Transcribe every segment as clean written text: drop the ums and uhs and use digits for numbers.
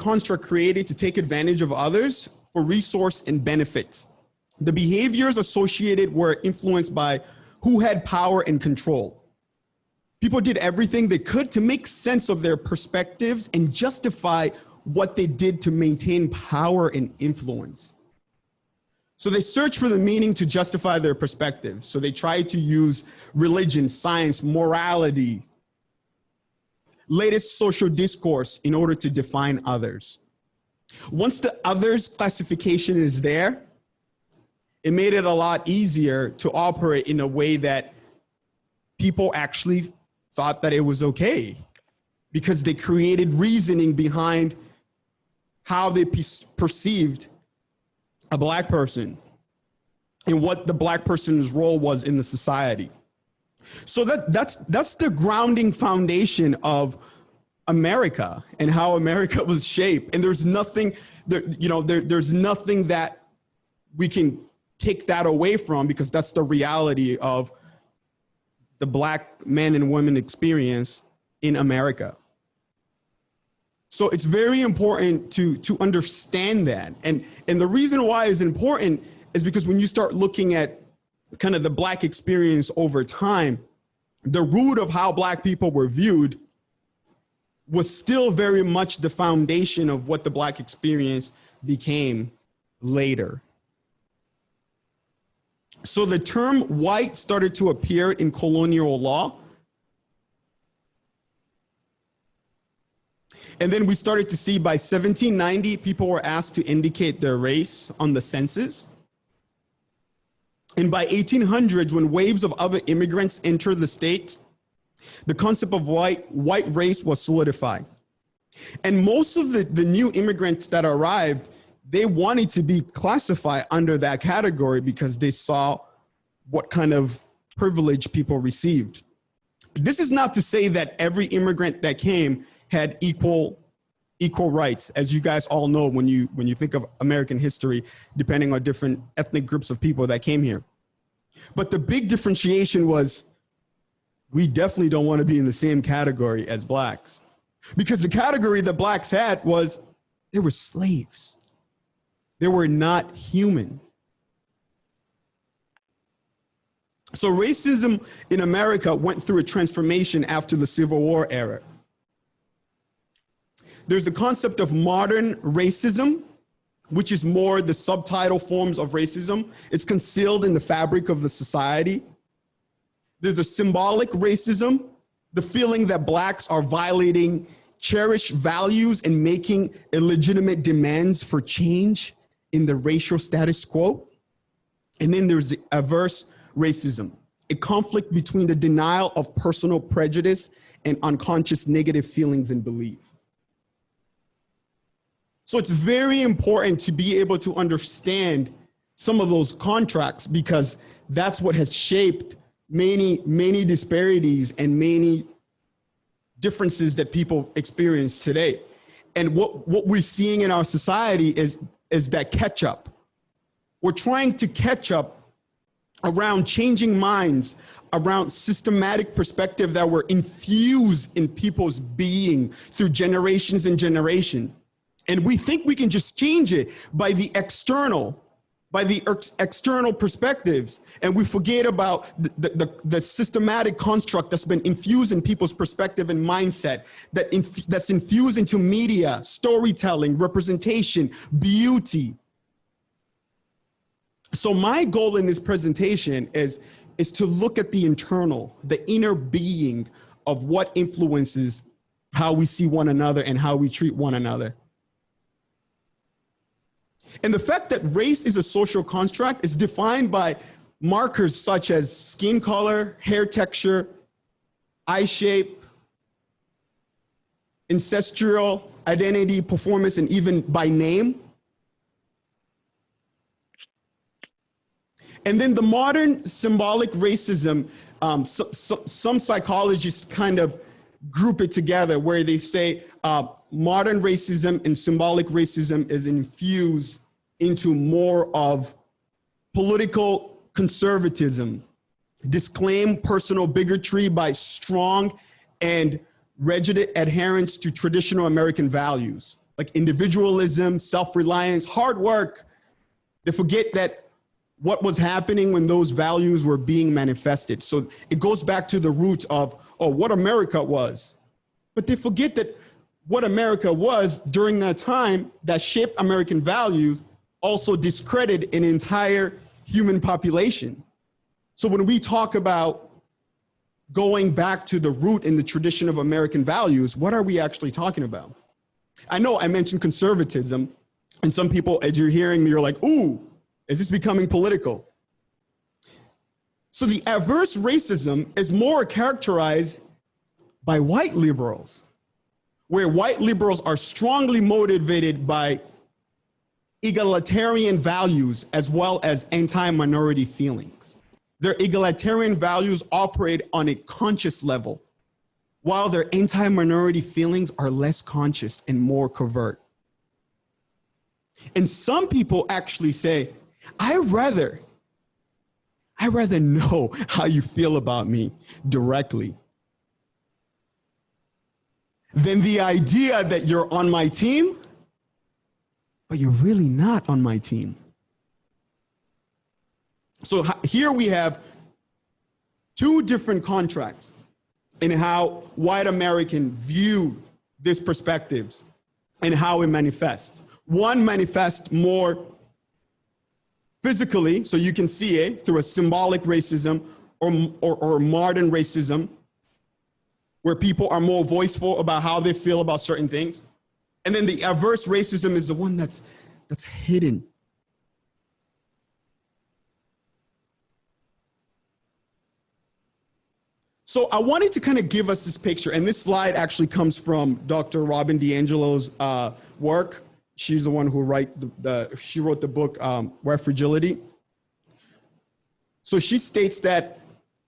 construct created to take advantage of others for resource and benefits. The behaviors associated were influenced by who had power and control. People did everything they could to make sense of their perspectives and justify what they did to maintain power and influence. So they searched for the meaning to justify their perspective. So they tried to use religion, science, morality, latest social discourse in order to define others. Once the others classification is there, it made it a lot easier to operate in a way that people actually thought that it was okay, because they created reasoning behind how they perceived a Black person and what the Black person's role was in the society. So that's the grounding foundation of America and how America was shaped. And there's nothing, there's nothing that we can take that away from, because that's the reality of the Black men and women experience in America. So it's very important to understand that. And the reason why it's important is because when you start looking at kind of the Black experience over time, the root of how Black people were viewed was still very much the foundation of what the Black experience became later. So the term white started to appear in colonial law. And then we started to see by 1790, people were asked to indicate their race on the census. And by 1800s, when waves of other immigrants entered the state, the concept of white race was solidified. And most of the new immigrants that arrived, they wanted to be classified under that category because they saw what kind of privilege people received. This is not to say that every immigrant that came had equal rights. As you guys all know, when you think of American history, depending on different ethnic groups of people that came here. But the big differentiation was, we definitely don't want to be in the same category as Blacks, because the category that Blacks had was, they were slaves. They were not human. So racism in America went through a transformation after the Civil War era. There's the concept of modern racism, which is more the subtitle forms of racism. It's concealed in the fabric of the society. There's the symbolic racism, the feeling that Blacks are violating cherished values and making illegitimate demands for change in the racial status quo. And then there's the averse racism, a conflict between the denial of personal prejudice and unconscious negative feelings and belief. So it's very important to be able to understand some of those contracts, because that's what has shaped many disparities and many differences that people experience today. And what we're seeing in our society is that catch up. We're trying to catch up around changing minds, around systematic perspective that were infused in people's being through generations and generations. And we think we can just change it by the external perspectives. And we forget about the systematic construct that's been infused in people's perspective and mindset, that's infused into media, storytelling, representation, beauty. So my goal in this presentation is to look at the internal, the inner being of what influences how we see one another and how we treat one another. And the fact that race is a social construct is defined by markers such as skin color, hair texture, eye shape, ancestral identity, performance, and even by name. And then the modern symbolic racism, some psychologists kind of group it together, where they say modern racism and symbolic racism is infused into more of political conservatism, disclaim personal bigotry by strong and rigid adherence to traditional American values, like individualism, self-reliance, hard work. They forget that what was happening when those values were being manifested. So it goes back to the roots of, oh, what America was. But they forget that what America was during that time that shaped American values also discredited an entire human population. So when we talk about going back to the root in the tradition of American values, what are we actually talking about? I know I mentioned conservatism, and some people, as you're hearing me, you're like, ooh, is this becoming political? So the adverse racism is more characterized by white liberals, where white liberals are strongly motivated by egalitarian values as well as anti-minority feelings. Their egalitarian values operate on a conscious level, while their anti-minority feelings are less conscious and more covert. And some people actually say, I'd rather know how you feel about me directly than the idea that you're on my team, but you're really not on my team. So here we have two different contracts in how white Americans view these perspectives and how it manifests. One manifests more physically, so you can see it through a symbolic racism or modern racism, where people are more voiceful about how they feel about certain things. And then the adverse racism is the one that's hidden. So I wanted to kind of give us this picture, and this slide actually comes from Dr. Robin DiAngelo's work. She's the one who she wrote the book, White Fragility. So she states that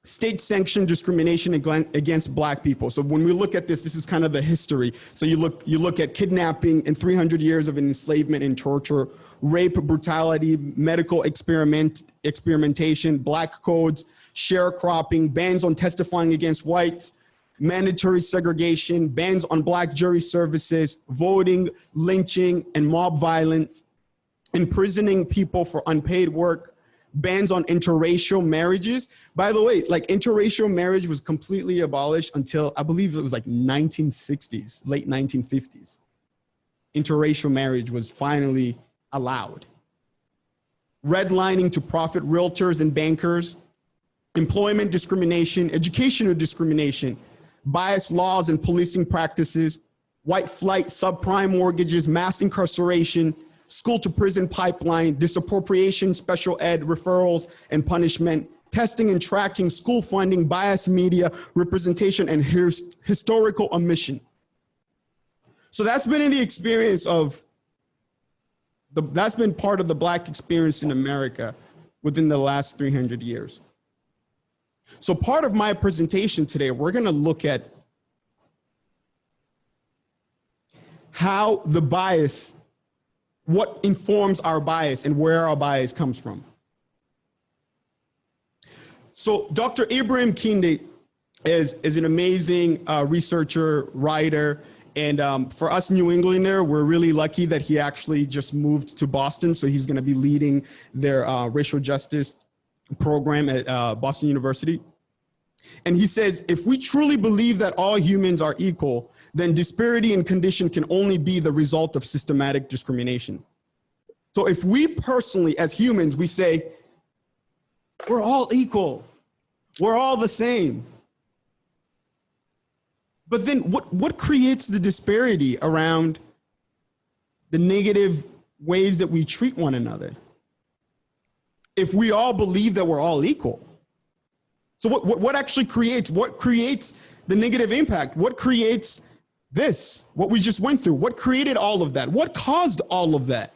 state-sanctioned discrimination against Black people. So when we look at this is kind of the history. So you look at kidnapping and 300 years of enslavement and torture, rape, brutality, medical experimentation, Black codes, sharecropping, bans on testifying against whites, mandatory segregation, bans on Black jury services, voting, lynching, and mob violence, imprisoning people for unpaid work, bans on interracial marriages. By the way, like interracial marriage was completely abolished until I believe it was like 1960s, late 1950s. Interracial marriage was finally allowed. Redlining to profit realtors and bankers, employment discrimination, educational discrimination, bias laws and policing practices, white flight, subprime mortgages, mass incarceration, school to prison pipeline, disappropriation, special ed, referrals and punishment, testing and tracking, school funding, biased media, representation, and historical omission. So that's been in the experience of, that's been part of the Black experience in America within the last 300 years. So part of my presentation today, we're gonna look at how the bias, what informs our bias and where our bias comes from. So Dr. Ibrahim Kendi is an amazing researcher, writer, and for us New Englander, we're really lucky that he actually just moved to Boston, so he's gonna be leading their racial justice program at Boston University. And he says, if we truly believe that all humans are equal, then disparity in condition can only be the result of systematic discrimination. So if we personally, as humans, we say, we're all equal, we're all the same. But then what creates the disparity around the negative ways that we treat one another? If we all believe that we're all equal. So what actually creates, what creates the negative impact? What creates this, what we just went through? What created all of that? What caused all of that?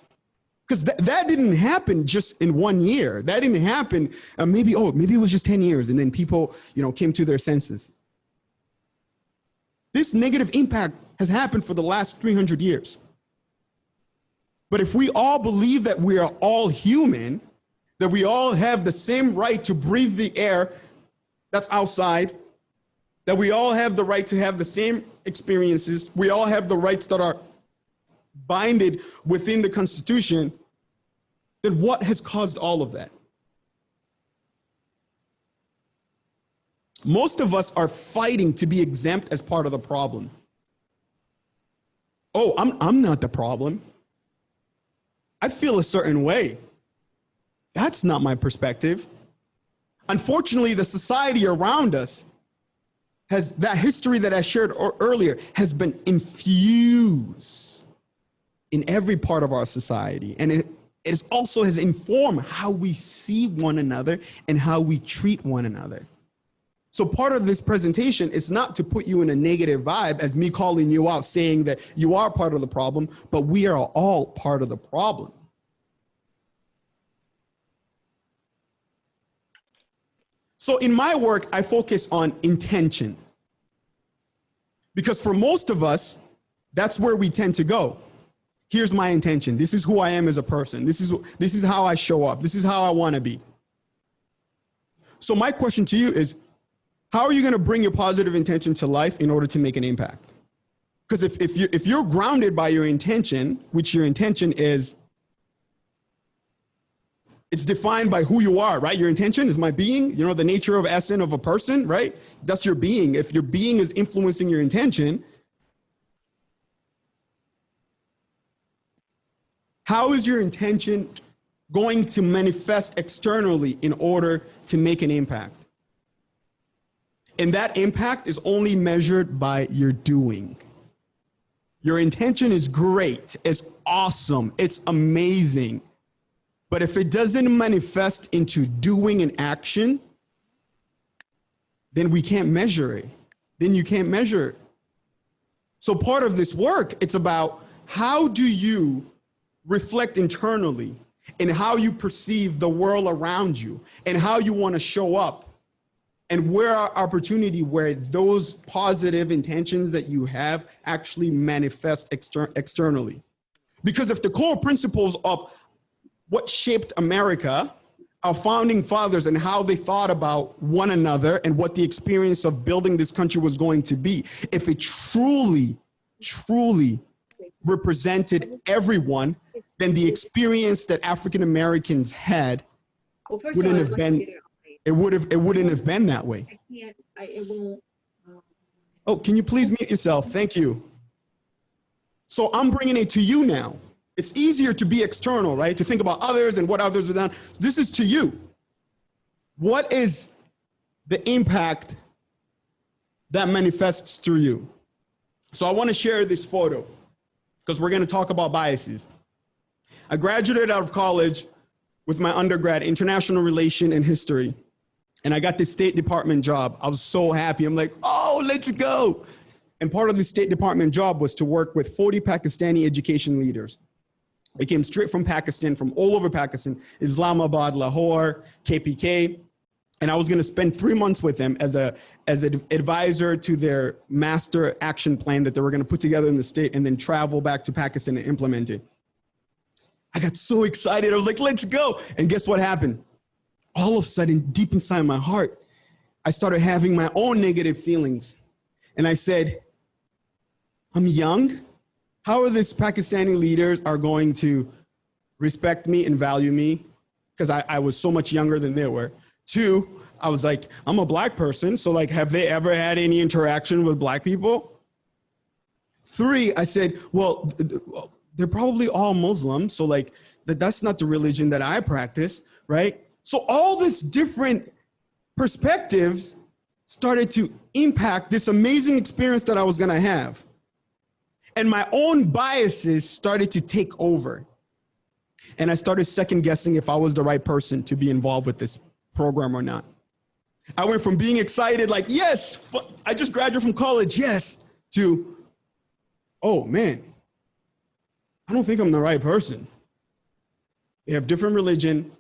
Because that didn't happen just in 1 year. That didn't happen, maybe it was just 10 years and then people, came to their senses. This negative impact has happened for the last 300 years. But if we all believe that we are all human, that we all have the same right to breathe the air that's outside, that we all have the right to have the same experiences, we all have the rights that are binded within the Constitution, then what has caused all of that? Most of us are fighting to be exempt as part of the problem. Oh, I'm not the problem. I feel a certain way. That's not my perspective. Unfortunately, the society around us has, that history that I shared earlier has been infused in every part of our society. And it also has informed how we see one another and how we treat one another. So part of this presentation is not to put you in a negative vibe as me calling you out, saying that you are part of the problem, but we are all part of the problem. So in my work, I focus on intention. Because for most of us, that's where we tend to go. Here's my intention. This is who I am as a person. This is how I show up. This is how I want to be. So my question to you is, how are you going to bring your positive intention to life in order to make an impact? Because if you're grounded by your intention, which your intention is, it's defined by who you are, right? Your intention is my being, you know, the nature of essence of a person, right? That's your being. If your being is influencing your intention, how is your intention going to manifest externally in order to make an impact? And that impact is only measured by your doing. Your intention is great, it's awesome, it's amazing. But if it doesn't manifest into doing an action, then we can't measure it. Then you can't measure it. So part of this work, it's about how do you reflect internally and how you perceive the world around you and how you want to show up. And where are opportunity where those positive intentions that you have actually manifest externally. Because if the core principles of what shaped America, our founding fathers and how they thought about one another and what the experience of building this country was going to be, if it truly, truly represented everyone, then the experience that African Americans had wouldn't have been. It wouldn't have been that way. It won't. Oh, can you please mute yourself? Thank you. So I'm bringing it to you now. It's easier to be external, right? To think about others and what others have done. So this is to you. What is the impact that manifests through you? So I want to share this photo because we're going to talk about biases. I graduated out of college with my undergrad, International Relation and History. And I got this State Department job. I was so happy. I'm like, oh, let's go. And part of the State Department job was to work with 40 Pakistani education leaders. They came straight from Pakistan, from all over Pakistan, Islamabad, Lahore, KPK. And I was going to spend 3 months with them as an advisor to their master action plan that they were going to put together in the state and then travel back to Pakistan and implement it. I got so excited. I was like, let's go. And guess what happened? All of a sudden, deep inside my heart, I started having my own negative feelings. And I said, I'm young. How are these Pakistani leaders are going to respect me and value me? Because I was so much younger than they were. 2, I was like, I'm a Black person. So like, have they ever had any interaction with Black people? 3, I said, well, they're probably all Muslim. So like, that's not the religion that I practice, right? So all these different perspectives started to impact this amazing experience that I was going to have. And my own biases started to take over. And I started second guessing if I was the right person to be involved with this program or not. I went from being excited, like, yes, I just graduated from college, yes, to, oh man, I don't think I'm the right person. They have different religion.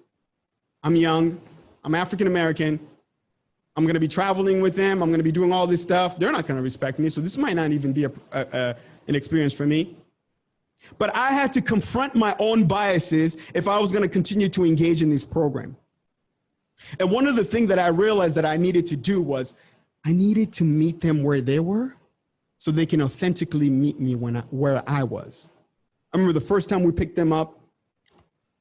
I'm young, I'm African American, I'm gonna be traveling with them, I'm gonna be doing all this stuff. They're not gonna respect me, so this might not even be an experience for me. But I had to confront my own biases if I was gonna continue to engage in this program. And one of the things that I realized that I needed to do was I needed to meet them where they were so they can authentically meet me where I was. I remember the first time we picked them up.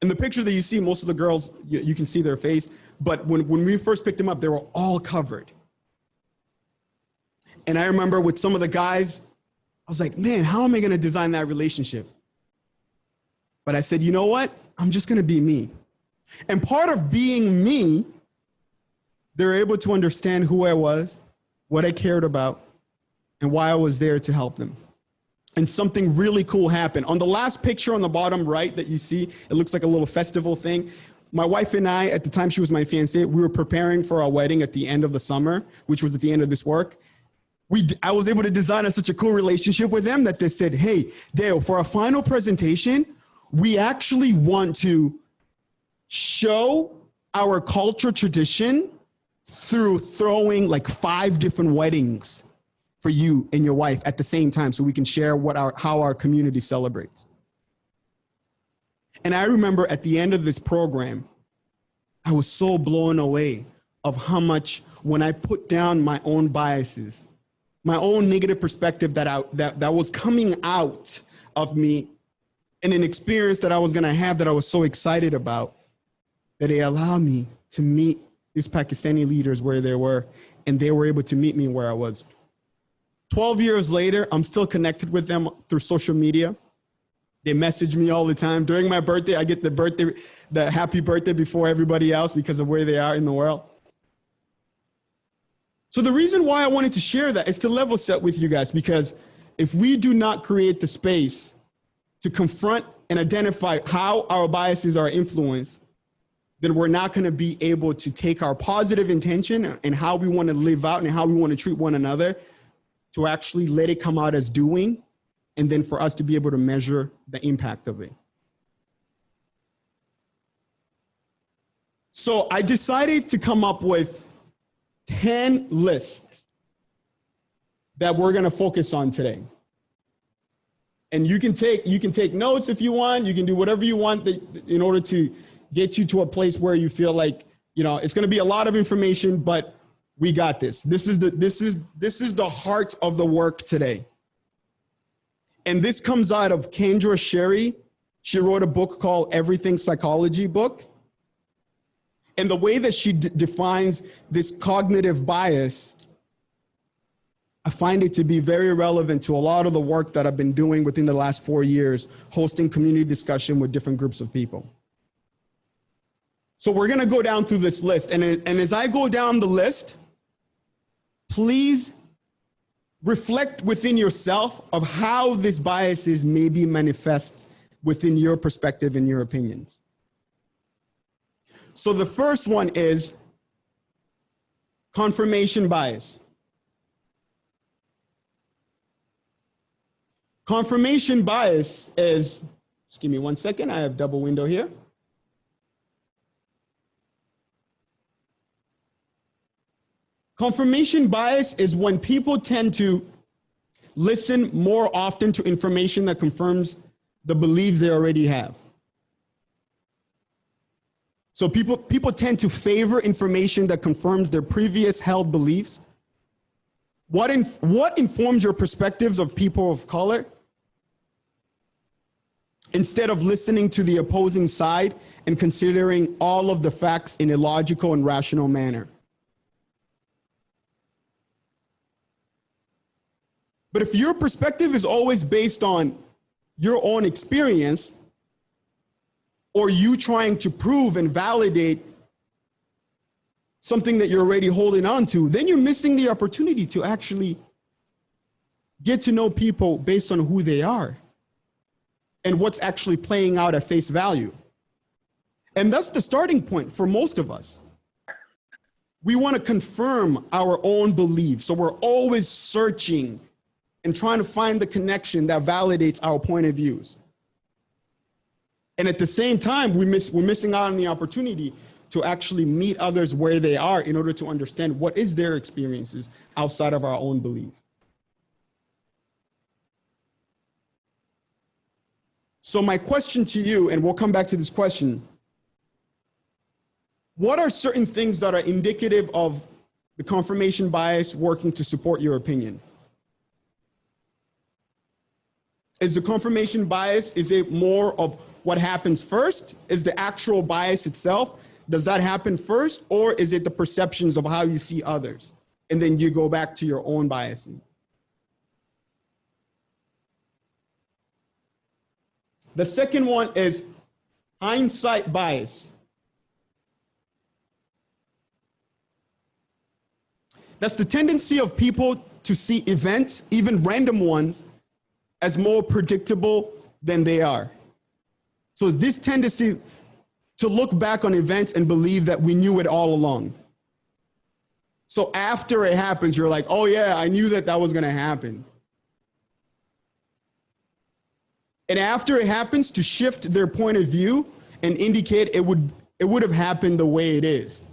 In the picture that you see, most of the girls, you can see their face. But when we first picked them up, they were all covered. And I remember with some of the guys, I was like, man, how am I going to design that relationship? But I said, you know what? I'm just going to be me. And part of being me, they're able to understand who I was, what I cared about, and why I was there to help them. And something really cool happened. On the last picture on the bottom right that you see, it looks like a little festival thing. My wife and I, at the time she was my fiancée, we were preparing for our wedding at the end of the summer, which was at the end of this work. I was able to design such a cool relationship with them that they said, hey, Dale, for our final presentation, we actually want to show our culture tradition through throwing like 5 different weddings for you and your wife at the same time so we can share how our community celebrates. And I remember at the end of this program, I was so blown away of how much when I put down my own biases, my own negative perspective that was coming out of me in an experience that I was gonna have that I was so excited about, that it allowed me to meet these Pakistani leaders where they were, and they were able to meet me where I was. 12 years later, I'm still connected with them through social media. They message me all the time. During my birthday, I get the happy birthday before everybody else because of where they are in the world. So the reason why I wanted to share that is to level set with you guys, because if we do not create the space to confront and identify how our biases are influenced, then we're not going to be able to take our positive intention and how we want to live out and how we want to treat one another to actually let it come out as doing, and then for us to be able to measure the impact of it. So I decided to come up with 10 lists that we're going to focus on today. And you can take notes if you want. You can do whatever you want in order to get you to a place where you feel like, it's going to be a lot of information, but we got this. This is the heart of the work today. And this comes out of Kendra Sherry. She wrote a book called Everything Psychology book. And the way that she defines this cognitive bias, I find it to be very relevant to a lot of the work that I've been doing within the last 4 years, hosting community discussion with different groups of people. So we're going to go down through this list. And as I go down the list, please reflect within yourself of how these biases may be manifest within your perspective and your opinions. So the first one is confirmation bias. Confirmation bias is, just give me 1 second, I have double window here. Confirmation bias is when people tend to listen more often to information that confirms the beliefs they already have. So people tend to favor information that confirms their previous held beliefs. What informs your perspectives of people of color? Instead of listening to the opposing side and considering all of the facts in a logical and rational manner. But if your perspective is always based on your own experience, or you trying to prove and validate something that you're already holding on to, then you're missing the opportunity to actually get to know people based on who they are and what's actually playing out at face value. And that's the starting point for most of us. We want to confirm our own beliefs, so we're always searching and trying to find the connection that validates our point of views. And at the same time, we're missing out on the opportunity to actually meet others where they are in order to understand what is their experiences outside of our own belief. So my question to you, and we'll come back to this question, what are certain things that are indicative of the confirmation bias working to support your opinion? Is the confirmation bias, is it more of what happens first? Is the actual bias itself, does that happen first? Or is it the perceptions of how you see others? And then you go back to your own biases. The second one is hindsight bias. That's the tendency of people to see events, even random ones, as more predictable than they are. So this tendency to look back on events and believe that we knew it all along. So after it happens, you're like, oh yeah, I knew that that was gonna happen. And after it happens, to shift their point of view and indicate it would have happened the way it is,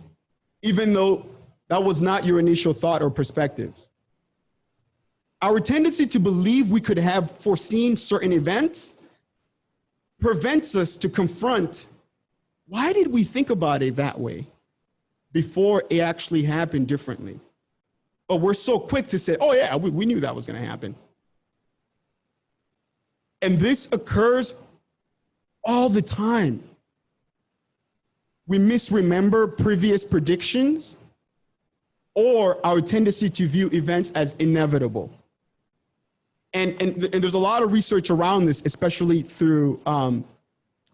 even though that was not your initial thought or perspectives. Our tendency to believe we could have foreseen certain events prevents us to confront, why did we think about it that way before it actually happened differently? But we're so quick to say, oh yeah, we knew that was gonna happen. And this occurs all the time. We misremember previous predictions, or our tendency to view events as inevitable. And there's a lot of research around this, especially through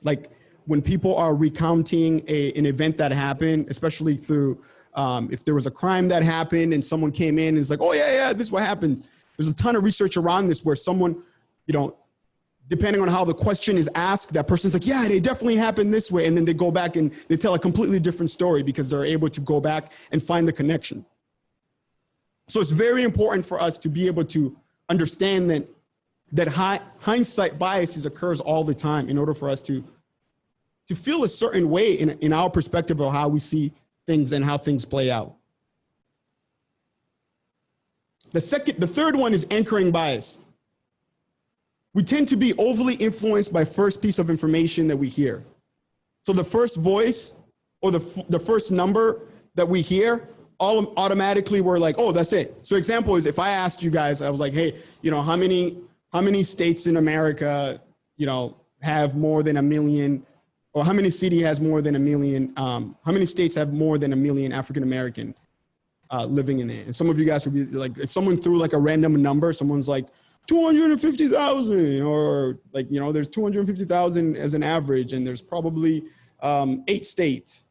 like when people are recounting an event that happened, especially through if there was a crime that happened and someone came in and is like, oh yeah, this is what happened. There's a ton of research around this where someone, depending on how the question is asked, that person's like, yeah, it definitely happened this way. And then they go back and they tell a completely different story because they're able to go back and find the connection. So it's very important for us to be able to understand that hindsight biases occurs all the time in order for us to feel a certain way in our perspective of how we see things and how things play out. The third one is anchoring bias. We tend to be overly influenced by first piece of information that we hear. So the first voice or the first number that we hear, automatically we're like, oh, that's it. So example is if I asked you guys, I was like, hey, how many states in America, have more than 1 million, or how many city has more than 1 million, how many states have more than 1 million African-American living in it? And some of you guys would be like, if someone threw like a random number, someone's like, 250,000, or like, there's 250,000 as an average, and there's probably 8 states.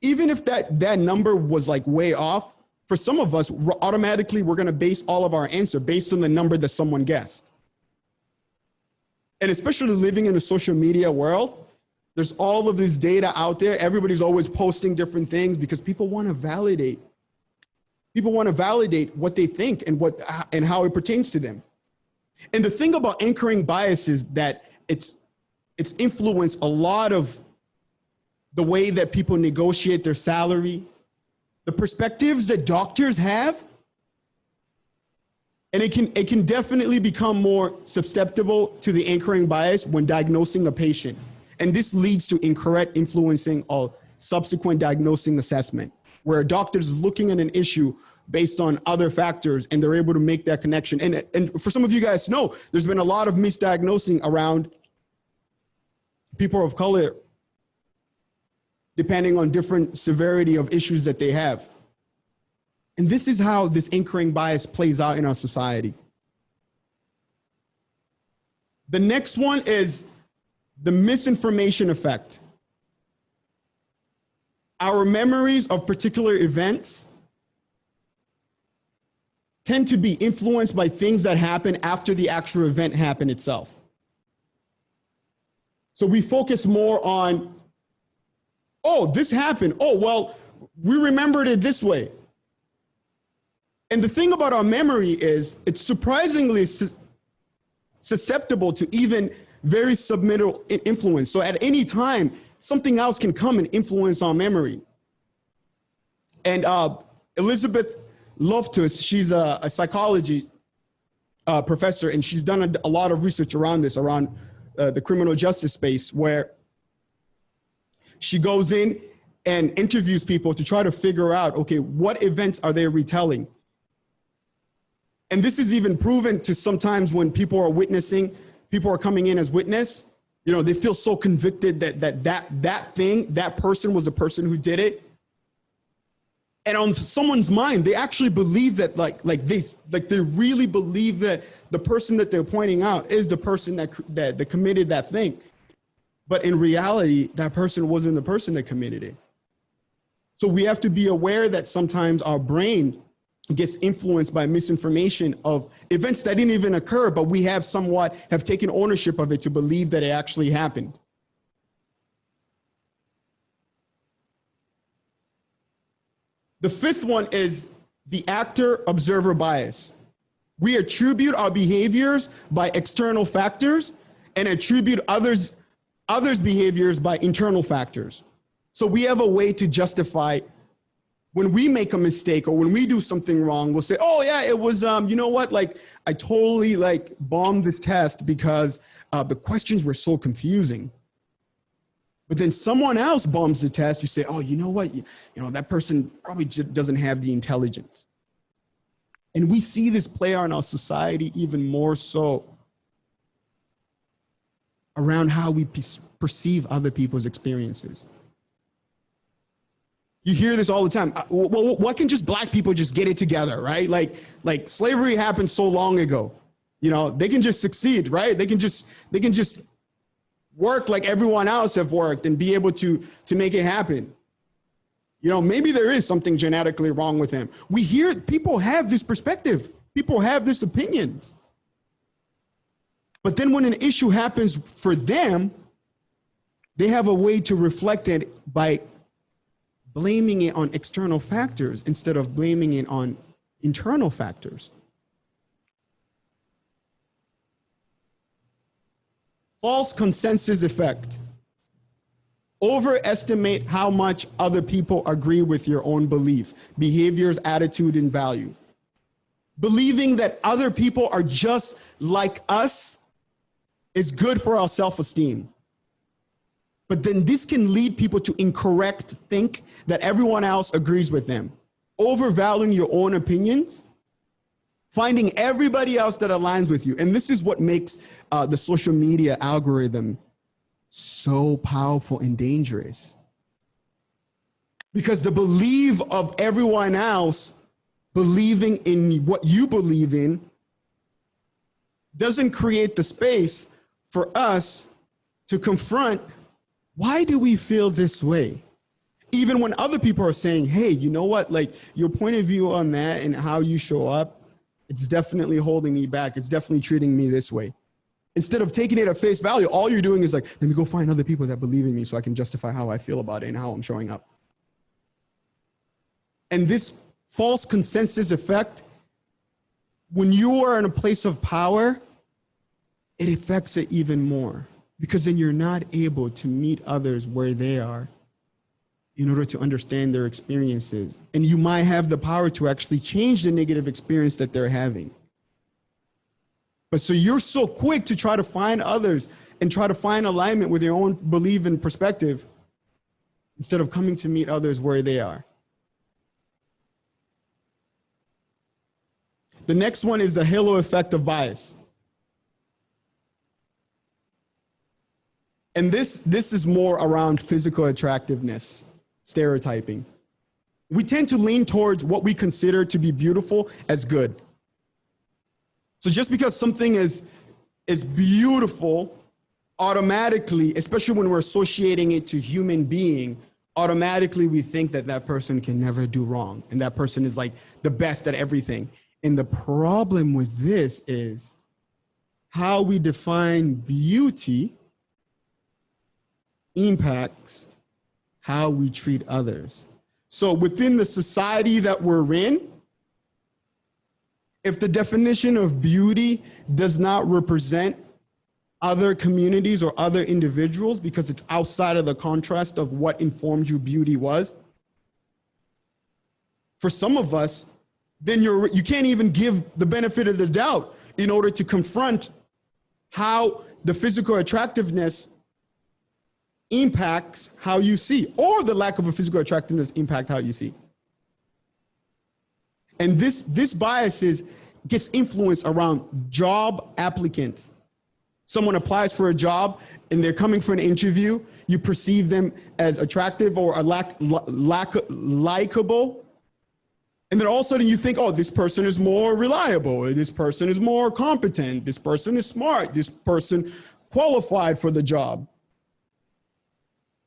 Even if that number was like way off, for some of us, automatically we're gonna base all of our answer based on the number that someone guessed. And especially living in the social media world, there's all of this data out there. Everybody's always posting different things because people wanna validate. People want to validate what they think and how it pertains to them. And the thing about anchoring bias is that it's influenced a lot of the way that people negotiate their salary, the perspectives that doctors have, and it can definitely become more susceptible to the anchoring bias when diagnosing a patient. And this leads to incorrect influencing or subsequent diagnosing assessment, where a doctor is looking at an issue based on other factors and they're able to make that connection. And for some of you guys to know, there's been a lot of misdiagnosing around people of color, depending on different severity of issues that they have. And this is how this anchoring bias plays out in our society. The next one is the misinformation effect. Our memories of particular events tend to be influenced by things that happen after the actual event happened itself. So we focus more on, oh, this happened. Oh, well, we remembered it this way. And the thing about our memory is it's surprisingly susceptible to even very submittal influence. So at any time, something else can come and influence our memory. And Elizabeth Loftus, she's a psychology professor, and she's done a lot of research around this, around the criminal justice space, where she goes in and interviews people to try to figure out, okay, what events are they retelling? And this is even proven to sometimes when people are witnessing, people are coming in as witness, you know, they feel so convicted that person was the person who did it. And on someone's mind, they actually believe that they really believe that the person that they're pointing out is the person that committed that thing. But in reality, that person wasn't the person that committed it. So we have to be aware that sometimes our brain gets influenced by misinformation of events that didn't even occur, but we have taken ownership of it to believe that it actually happened. The fifth one is the actor-observer bias. We attribute our behaviors by external factors and attribute others' behaviors by internal factors. So we have a way to justify when we make a mistake or when we do something wrong. We'll say, oh yeah, it was, you know what? Like I totally bombed this test because the questions were so confusing. But then someone else bombs the test. You say, oh, you know what? You know, that person probably doesn't have the intelligence. And we see this play out in our society even more so around how we perceive other people's experiences. You hear this all the time. Well, why can't just black people just get it together, right? Like slavery happened so long ago. You know, they can just succeed, right? They can just work like everyone else have worked and be able to make it happen. You know, maybe there is something genetically wrong with him. We hear people have this perspective. People have this opinions. But then when an issue happens for them, they have a way to reflect it by blaming it on external factors instead of blaming it on internal factors. False consensus effect. Overestimate how much other people agree with your own belief, behaviors, attitude, and value. Believing that other people are just like us is good for our self-esteem. But then this can lead people to incorrect think that everyone else agrees with them. Overvaluing your own opinions, finding everybody else that aligns with you. And this is what makes the social media algorithm so powerful and dangerous. Because the belief of everyone else believing in what you believe in doesn't create the space for us to confront, why do we feel this way? Even when other people are saying, hey, you know what, like your point of view on that and how you show up, it's definitely holding me back. It's definitely treating me this way. Instead of taking it at face value, all you're doing is like, let me go find other people that believe in me so I can justify how I feel about it and how I'm showing up. And this false consensus effect, when you are in a place of power, it affects it even more because then you're not able to meet others where they are in order to understand their experiences. And you might have the power to actually change the negative experience that they're having. But so you're so quick to try to find others and try to find alignment with your own belief and perspective instead of coming to meet others where they are. The next one is the halo effect of bias. And this is more around physical attractiveness, stereotyping. We tend to lean towards what we consider to be beautiful as good. So just because something is beautiful, automatically, especially when we're associating it to human being, automatically we think that that person can never do wrong and that person is like the best at everything. And the problem with this is how we define beauty impacts how we treat others. So within the society that we're in, if the definition of beauty does not represent other communities or other individuals because it's outside of the contrast of what informed you beauty was, for some of us, then you can't even give the benefit of the doubt in order to confront how the physical attractiveness impacts how you see, or the lack of a physical attractiveness impact how you see. And this bias is gets influenced around job applicants. Someone applies for a job and they're coming for an interview. You perceive them as attractive or likable. And then all of a sudden you think, oh, this person is more reliable. This person is more competent. This person is smart. This person qualified for the job.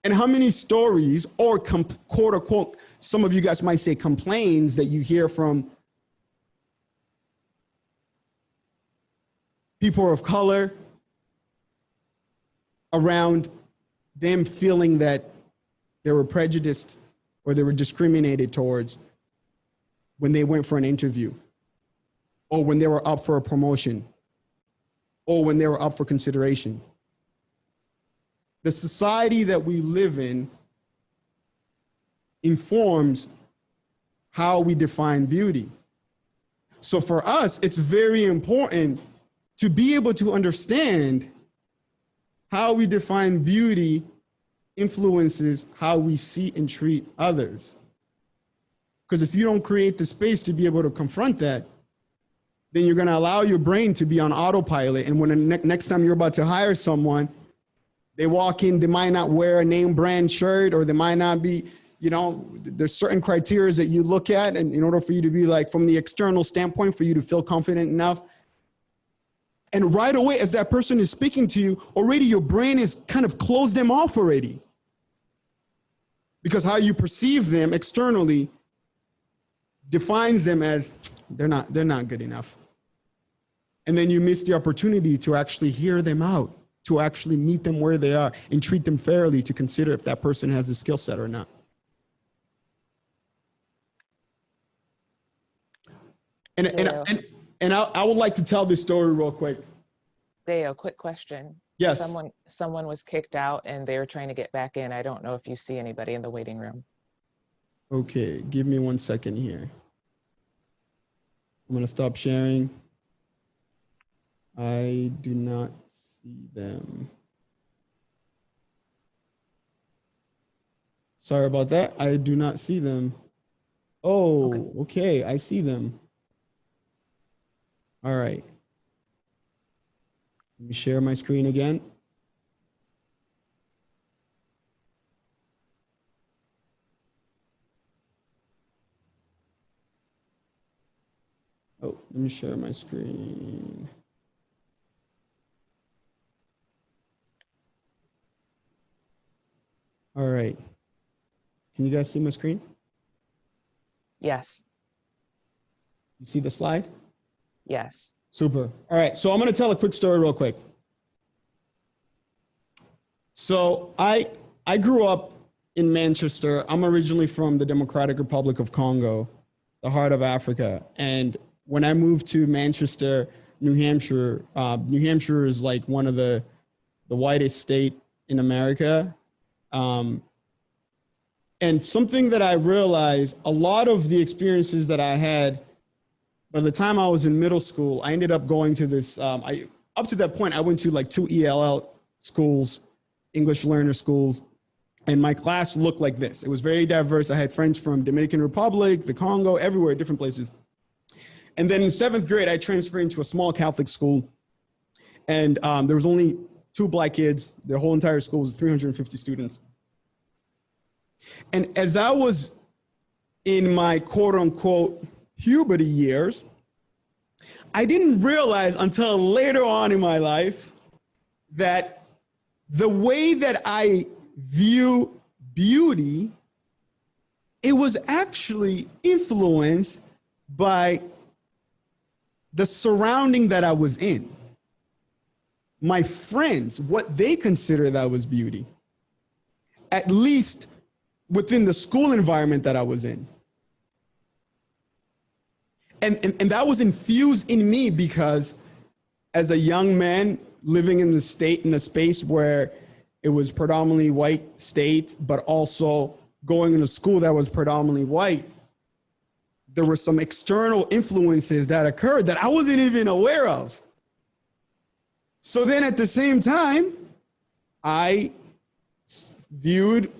And how many stories or quote unquote, some of you guys might say complaints that you hear from people of color around them feeling that they were prejudiced or they were discriminated towards when they went for an interview, or when they were up for a promotion, or when they were up for consideration. The society that we live in informs how we define beauty. So for us, it's very important to be able to understand how we define beauty influences how we see and treat others. Because if you don't create the space to be able to confront that, then you're gonna allow your brain to be on autopilot. And when the next time you're about to hire someone, they walk in, they might not wear a name brand shirt, or they might not be, you know, there's certain criteria that you look at, and in order for you to be like, from the external standpoint, for you to feel confident enough. And right away, as that person is speaking to you, already your brain is kind of closed them off already. Because how you perceive them externally defines them as they're not good enough. And then you miss the opportunity to actually hear them out, to actually meet them where they are and treat them fairly, to consider if that person has the skill set or not. And I would like to tell this story real quick. Dale, quick question. Yes. Someone was kicked out and they were trying to get back in. I don't know if you see anybody in the waiting room. Okay, give me 1 second here. I'm gonna stop sharing. I do not see them. Sorry about that. I do not see them. Oh, okay, I see them. All right. Let me share my screen again. Oh, let me share my screen. All right. Can you guys see my screen? Yes. You see the slide? Yes. Super. All right. So I'm going to tell a quick story real quick. So I grew up in Manchester. I'm originally from the Democratic Republic of Congo, the heart of Africa. And when I moved to Manchester, New Hampshire is like one of the whitest state in America. And something that I realized, a lot of the experiences that I had by the time I was in middle school, I ended up going to this, up to that point, I went to like 2 ELL schools, English learner schools, and my class looked like this. It was very diverse. I had friends from Dominican Republic, the Congo, everywhere, different places. And then in 7th grade, I transferred into a small Catholic school, and there was only 2 black kids. The whole entire school was 350 students. And as I was in my quote unquote puberty years, I didn't realize until later on in my life that the way that I view beauty, it was actually influenced by the surrounding that I was in. My friends, what they consider that was beauty, at least within the school environment that I was in. And that was infused in me because as a young man living in the space where it was predominantly white state, but also going in a school that was predominantly white, there were some external influences that occurred that I wasn't even aware of. So then at the same time, I viewed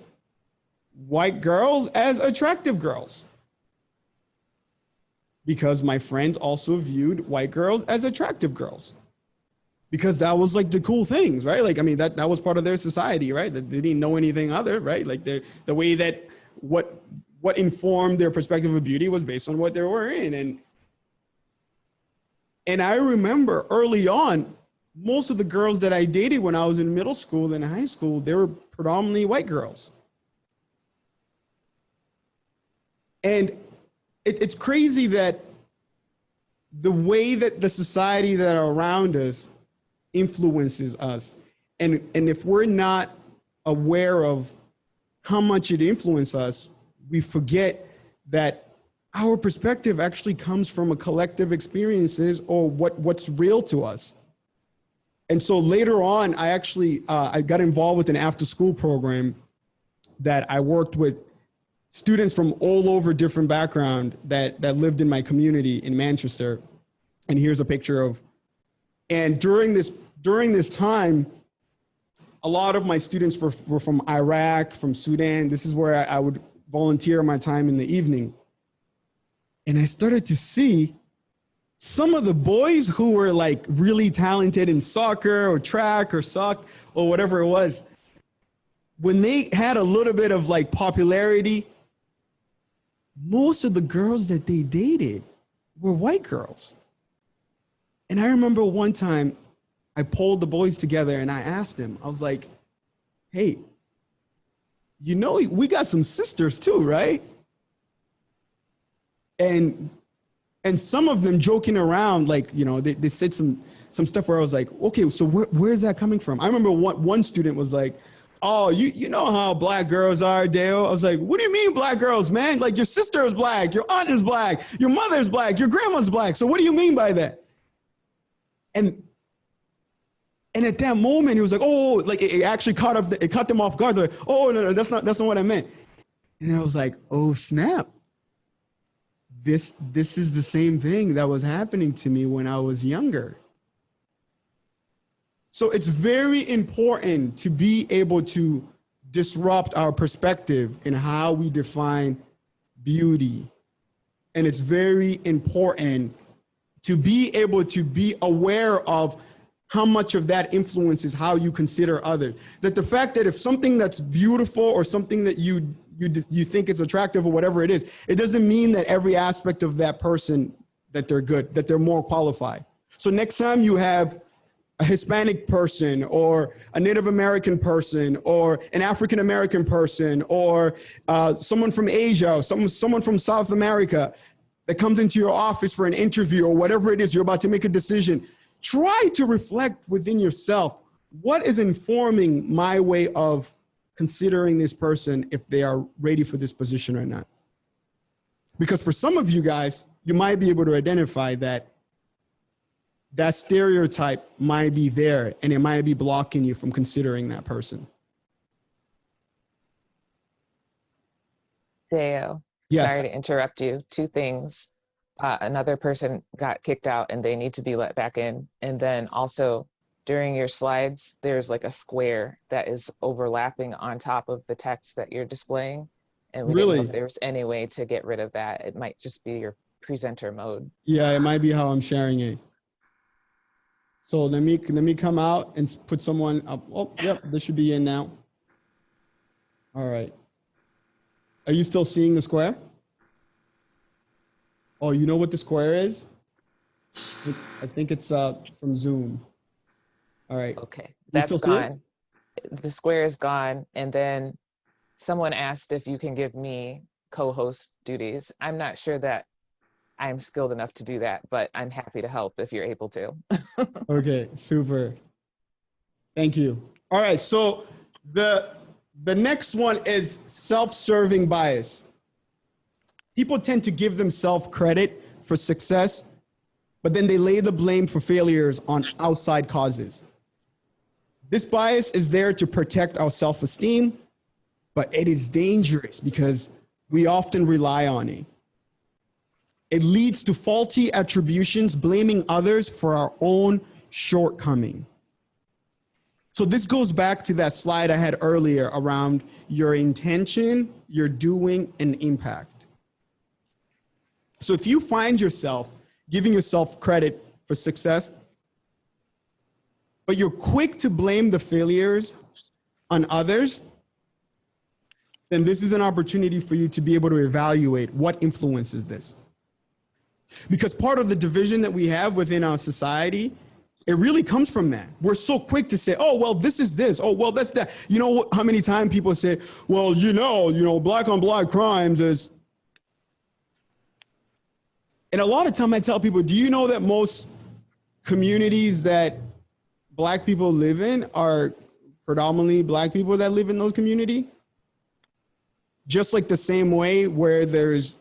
white girls as attractive girls. because my friends also viewed white girls as attractive girls. Because that was like the cool things, right? Like, I mean, that was part of their society, right? That they didn't know anything other, right? Like the way that what informed their perspective of beauty was based on what they were in. And I remember early on, most of the girls that I dated when I was in middle school and high school, they were predominantly white girls. And it's crazy that the way that the society that are around us influences us. And if we're not aware of how much it influences us, we forget that our perspective actually comes from a collective experiences or what's real to us. And so later on, I actually, I got involved with an after school program that I worked with students from all over different background that lived in my community in Manchester. And here's a picture of, and during this time, a lot of my students were from Iraq, from Sudan. This is where I would volunteer my time in the evening. And I started to see some of the boys who were like really talented in soccer or track or or whatever it was, when they had a little bit of like popularity, most of the girls that they dated were white girls. And I remember one time I pulled the boys together and I asked them, I was like, hey, you know, we got some sisters too, right? And some of them joking around, like, you know, they said some stuff where I was like, okay, so where's that coming from? I remember one student was like, oh, you know how black girls are, Dale. I was like, what do you mean black girls, man? Like your sister is black, your aunt is black, your mother's black, your grandma's black. So what do you mean by that? And at that moment, he was like, oh, like it actually it caught them off guard. They're like, oh, no, that's not what I meant. And I was like, oh, snap. This is the same thing that was happening to me when I was younger. So it's very important to be able to disrupt our perspective in how we define beauty. And it's very important to be able to be aware of how much of that influences how you consider others. That the fact that if something that's beautiful or something that you think is attractive or whatever it is, it doesn't mean that every aspect of that person, that they're good, that they're more qualified. So next time you have a Hispanic person or a Native American person or an African American person or someone from Asia or someone from South America that comes into your office for an interview or whatever it is, you're about to make a decision, try to reflect within yourself, what is informing my way of considering this person if they are ready for this position or not? Because for some of you guys, you might be able to identify that stereotype might be there and it might be blocking you from considering that person. Deo, yes. Sorry to interrupt you. Two things. Another person got kicked out and they need to be let back in. And then also during your slides, there's like a square that is overlapping on top of the text that you're displaying. And we didn't know if there was any way to get rid of that. It might just be your presenter mode. Yeah, it might be how I'm sharing it. So let me come out and put someone up. Oh, yep, this should be in now. All right. Are you still seeing the square? Oh, you know what the square is? I think it's from Zoom. All right. Okay, that's gone. The square is gone. And then someone asked if you can give me co-host duties. I'm not sure that I'm skilled enough to do that, but I'm happy to help if you're able to. Okay, super. Thank you. All right, so the next one is self-serving bias. People tend to give themselves credit for success, but then they lay the blame for failures on outside causes. This bias is there to protect our self-esteem, but it is dangerous because we often rely on it. It leads to faulty attributions, blaming others for our own shortcoming. So this goes back to that slide I had earlier around your intention, your doing, and impact. So if you find yourself giving yourself credit for success, but you're quick to blame the failures on others, then this is an opportunity for you to be able to evaluate what influences this. Because part of the division that we have within our society, it really comes from that. We're so quick to say, oh, well, this is this. Oh, well, that's that. You know how many times people say, well, you know, black on black crimes is. And a lot of time I tell people, do you know that most communities that black people live in are predominantly black people that live in those communities? Just like the same way where there's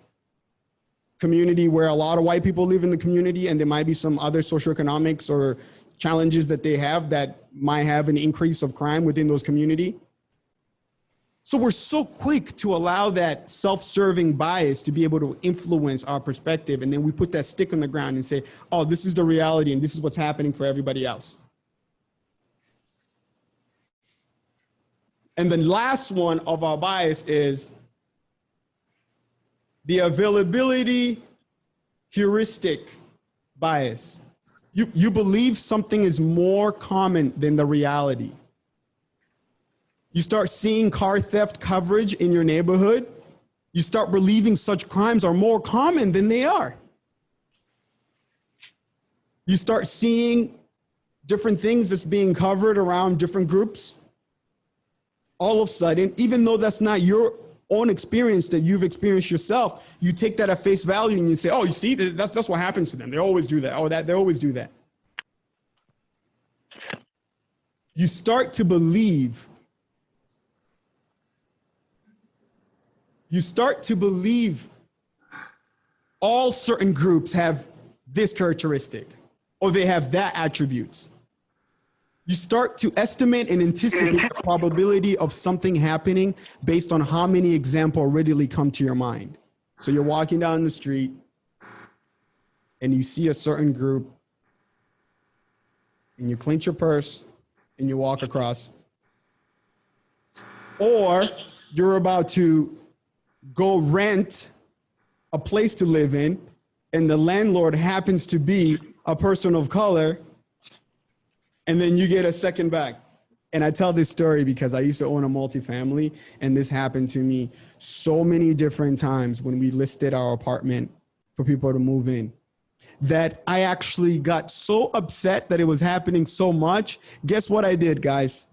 community where a lot of white people live in the community and there might be some other socioeconomics or challenges that they have that might have an increase of crime within those community. So we're so quick to allow that self-serving bias to be able to influence our perspective. And then we put that stick on the ground and say, oh, this is the reality and this is what's happening for everybody else. And the last one of our bias is the availability heuristic bias. You believe something is more common than the reality. You start seeing car theft coverage in your neighborhood. You start believing such crimes are more common than they are. You start seeing different things that's being covered around different groups. All of a sudden, even though that's not your own experience that you've experienced yourself, you take that at face value and you say, oh, you see, that's what happens to them. They always do that. Oh, they always do that. You start to believe. You start to believe all certain groups have this characteristic or they have that attributes. You start to estimate and anticipate the probability of something happening based on how many examples readily come to your mind. So you're walking down the street and you see a certain group and you clench your purse and you walk across. Or you're about to go rent a place to live in and the landlord happens to be a person of color, and then you get a second bag. And I tell this story because I used to own a multifamily, and this happened to me so many different times when we listed our apartment for people to move in, that I actually got so upset that it was happening so much. Guess what I did, guys?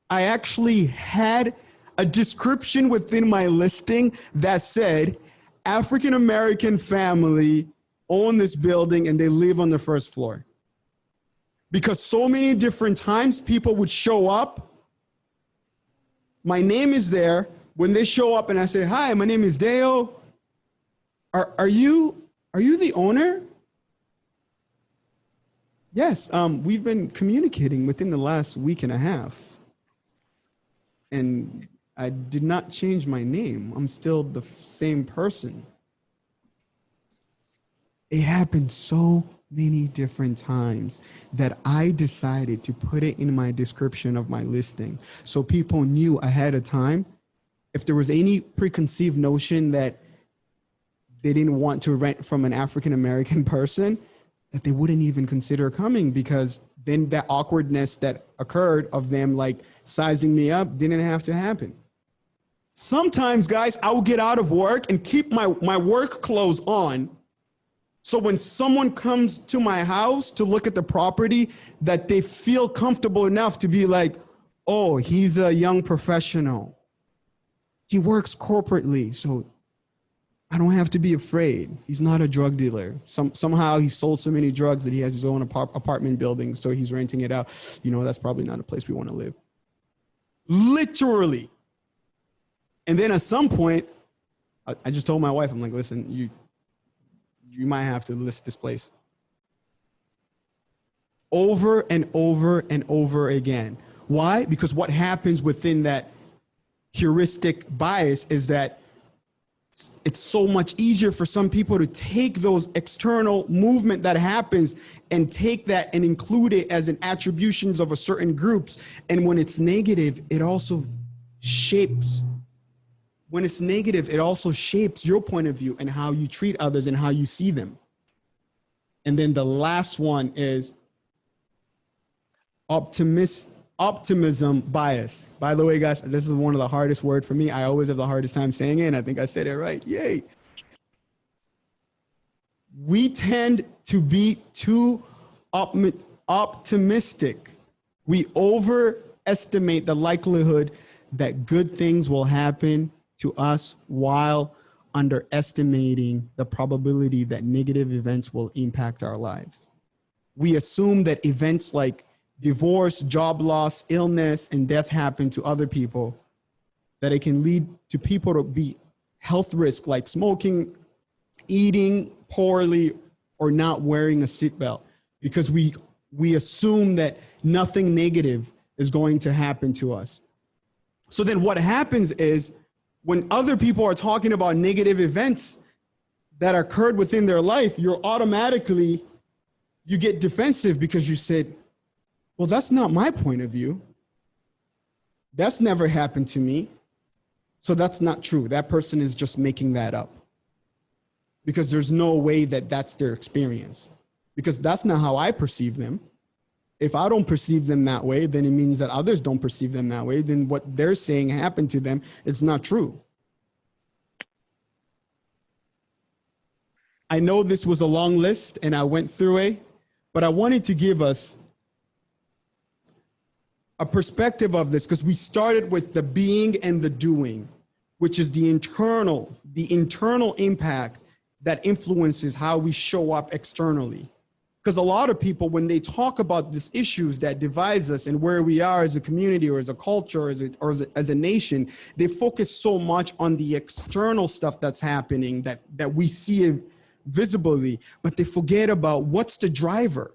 I actually had a description within my listing that said, African-American family own this building and they live on the first floor. Because so many different times people would show up, my name is there. When they show up and I say, hi, my name is Deo. Are you the owner? Yes, we've been communicating within the last week and a half. And I did not change my name. I'm still the same person. It happened so many different times that I decided to put it in my description of my listing so people knew ahead of time if there was any preconceived notion that they didn't want to rent from an African-American person, that they wouldn't even consider coming, because then that awkwardness that occurred of them like sizing me up didn't have to happen. Sometimes, guys, I will get out of work and keep my work clothes on. So when someone comes to my house to look at the property, that they feel comfortable enough to be like, oh, he's a young professional. He works corporately, so I don't have to be afraid. He's not a drug dealer. Somehow he sold so many drugs that he has his own apartment building, so he's renting it out. You know, that's probably not a place we want to live. Literally. And then at some point, I just told my wife, I'm like, listen, you might have to list this place. Over and over and over again. Why? Because what happens within that heuristic bias is that it's so much easier for some people to take those external movement that happens and take that and include it as an attributions of a certain groups. And when it's negative, it also shapes when it's negative, it also shapes your point of view and how you treat others and how you see them. And then the last one is optimism bias. By the way, guys, this is one of the hardest words for me. I always have the hardest time saying it, and I think I said it right. Yay. We tend to be too optimistic. We overestimate the likelihood that good things will happen to us while underestimating the probability that negative events will impact our lives. We assume that events like divorce, job loss, illness, and death happen to other people, that it can lead to people to be health risk like smoking, eating poorly, or not wearing a seatbelt, because we assume that nothing negative is going to happen to us. So then what happens is when other people are talking about negative events that occurred within their life, you get defensive because you said, well, that's not my point of view. That's never happened to me. So that's not true. That person is just making that up, because there's no way that that's their experience, because that's not how I perceive them. If I don't perceive them that way, then it means that others don't perceive them that way. Then what they're saying happened to them, it's not true. I know this was a long list and I went through it, but I wanted to give us a perspective of this, because we started with the being and the doing, which is the internal impact that influences how we show up externally. Because a lot of people, when they talk about these issues that divides us and where we are as a community or as a culture or as a nation, they focus so much on the external stuff that's happening that we see visibly, but they forget about what's the driver.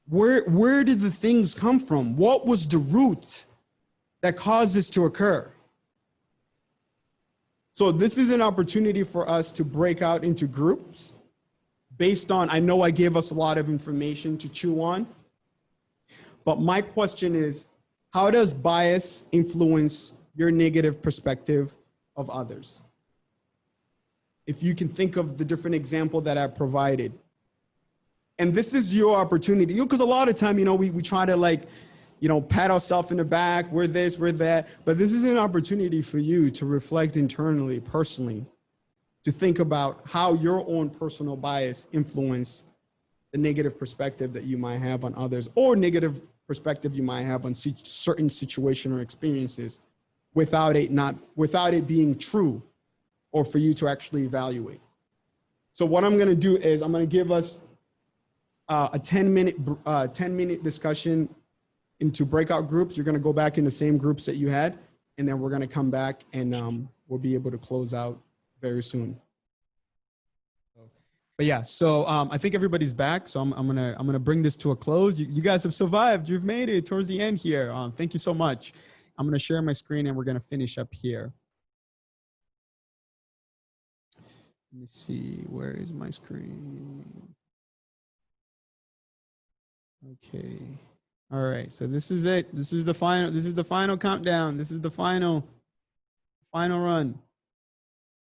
Where did the things come from? What was the root that caused this to occur? So this is an opportunity for us to break out into groups based on, I know I gave us a lot of information to chew on, but my question is, how does bias influence your negative perspective of others? If you can think of the different example that I provided. And this is your opportunity, because a lot of time, we try to pat ourselves in the back, we're this, we're that, but this is an opportunity for you to reflect internally, personally, to think about how your own personal bias influence the negative perspective that you might have on others, or negative perspective you might have on certain situation or experiences without it being true, or for you to actually evaluate. So what I'm going to do is I'm going to give us a 10-minute discussion into breakout groups. You're going to go back in the same groups that you had, and then we're going to come back and we'll be able to close out very soon. But yeah, so I think everybody's back. So I'm gonna bring this to a close. You guys have survived. You've made it towards the end here. Thank you so much. I'm gonna share my screen and we're gonna finish up here. Let me see, where is my screen? Okay. All right, so this is it. This is the final countdown. This is the final run.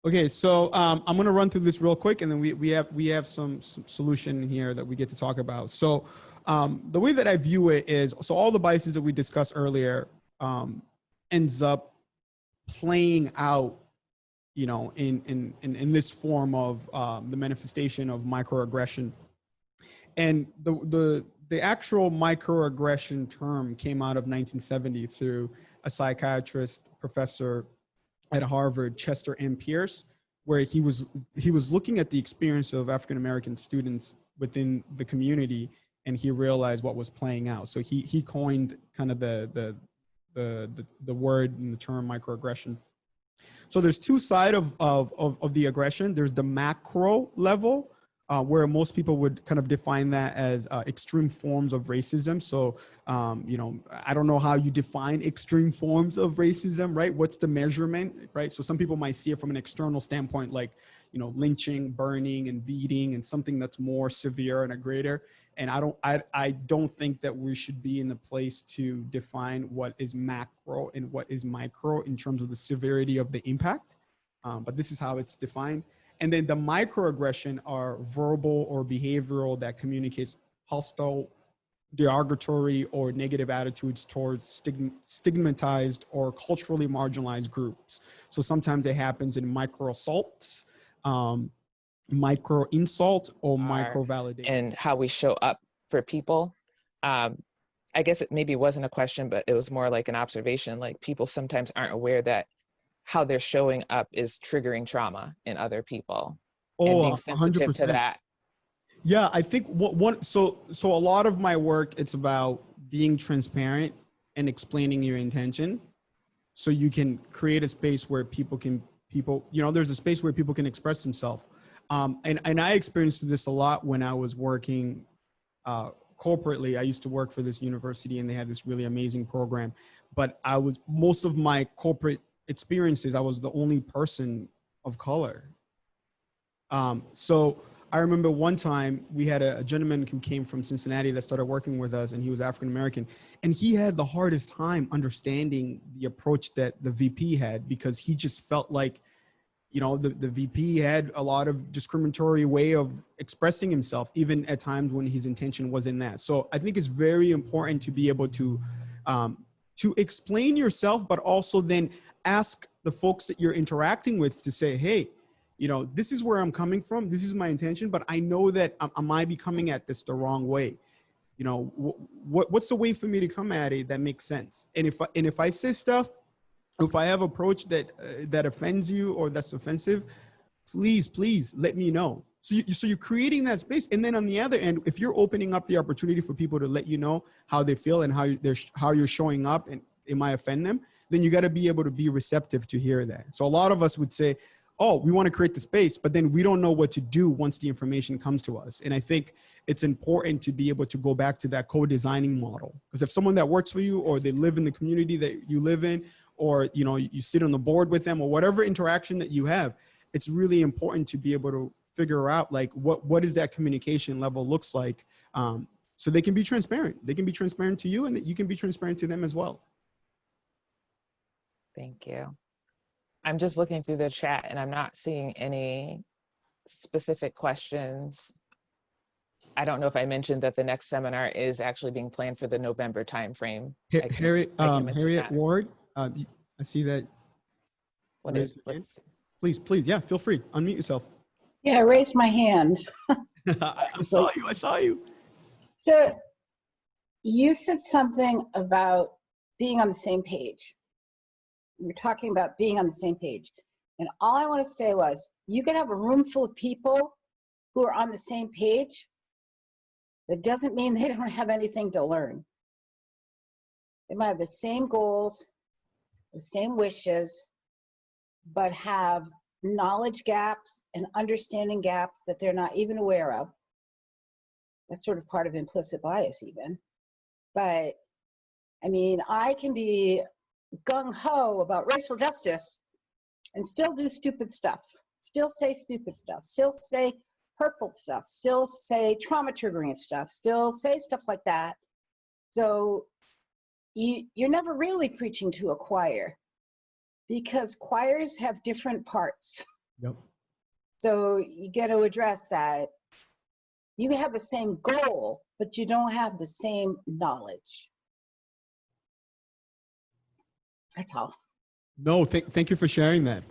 Okay, so I'm going to run through this real quick, and then we have some solution here that we get to talk about. So the way that I view it is, so all the biases that we discussed earlier ends up playing out, in this form of the manifestation of microaggression. And the actual microaggression term came out of 1970 through a psychiatrist professor at Harvard, Chester M. Pierce, where he was looking at the experience of African-American students within the community, and he realized what was playing out. So he coined kind of the word and the term microaggression. So there's two sides of the aggression. There's the macro level, where most people would kind of define that as extreme forms of racism. So, you know, I don't know how you define extreme forms of racism, right? What's the measurement, right? So some people might see it from an external standpoint, like, you know, lynching, burning, and beating, and something that's more severe and a greater. And I don't think that we should be in the place to define what is macro and what is micro in terms of the severity of the impact. But this is how it's defined. And then the microaggression are verbal or behavioral that communicates hostile, derogatory, or negative attitudes towards stigmatized or culturally marginalized groups. So sometimes it happens in micro assaults, micro insult, or micro validation. And how we show up for people. I guess it maybe wasn't a question, but it was more like an observation. Like, people sometimes aren't aware that how they're showing up is triggering trauma in other people. And being sensitive 100%. to that. Yeah, I think so a lot of my work, it's about being transparent and explaining your intention, so you can create a space where people, you know, there's a space where people can express themselves. And I experienced this a lot when I was working corporately. I used to work for this university, and they had this really amazing program, but most of my corporate experiences, I was the only person of color. So I remember one time we had a gentleman who came from Cincinnati that started working with us, and he was African-American, and he had the hardest time understanding the approach that the VP had, because he just felt like, you know, the VP had a lot of discriminatory way of expressing himself, even at times when his intention wasn't that. So I think it's very important to be able to explain yourself, but also then ask the folks that you're interacting with to say, hey, you know, this is where I'm coming from. This is my intention, but I know that I might be coming at this the wrong way. You know, what's the way for me to come at it that makes sense? And if I say stuff, if I have approach that offends you or that's offensive, please let me know. So you're creating that space. And then on the other end, if you're opening up the opportunity for people to let you know how they feel and how you're showing up and it might offend them, then you got to be able to be receptive to hear that. So a lot of us would say, oh, we want to create the space, but then we don't know what to do once the information comes to us. And I think it's important to be able to go back to that co-designing model. Because if someone that works for you, or they live in the community that you live in, or, you know, you sit on the board with them, or whatever interaction that you have, it's really important to be able to figure out, like, what is that communication level looks like, so they can be transparent. They can be transparent to you, and that you can be transparent to them as well. Thank you. I'm just looking through the chat, and I'm not seeing any specific questions. I don't know if I mentioned that the next seminar is actually being planned for the November timeframe. Harriet Ward, I see that. What is? Please, yeah, feel free. Unmute yourself. Yeah, I raised my hand. I saw you. So you said something about being on the same page. You're talking about being on the same page. And all I want to say was, you can have a room full of people who are on the same page. That doesn't mean they don't have anything to learn. They might have the same goals, the same wishes, but have knowledge gaps and understanding gaps that they're not even aware of. That's sort of part of implicit bias even. But I mean, I can be gung-ho about racial justice and still do stupid stuff, still say stupid stuff, still say hurtful stuff, still say trauma triggering stuff, still say stuff like that. So you're never really preaching to a choir, because choirs have different parts. Yep. So you get to address that. You have the same goal, but you don't have the same knowledge. That's all. No, thank you for sharing that.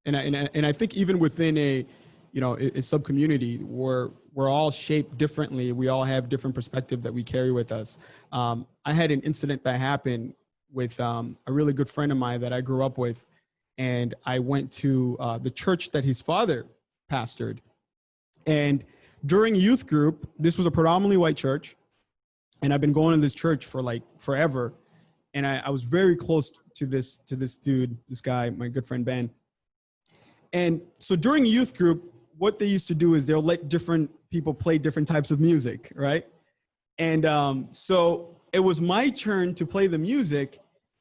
And I think even within a sub community, we're all shaped differently. We all have different perspectives that we carry with us. I had an incident that happened with a really good friend of mine that I grew up with, and I went to the church that his father pastored. And during youth group, this was a predominantly white church, and I've been going to this church for like forever. And I was very close to this dude, this guy, my good friend Ben. And so during youth group, what they used to do is they'll let different people play different types of music, right? And so it was my turn to play the music,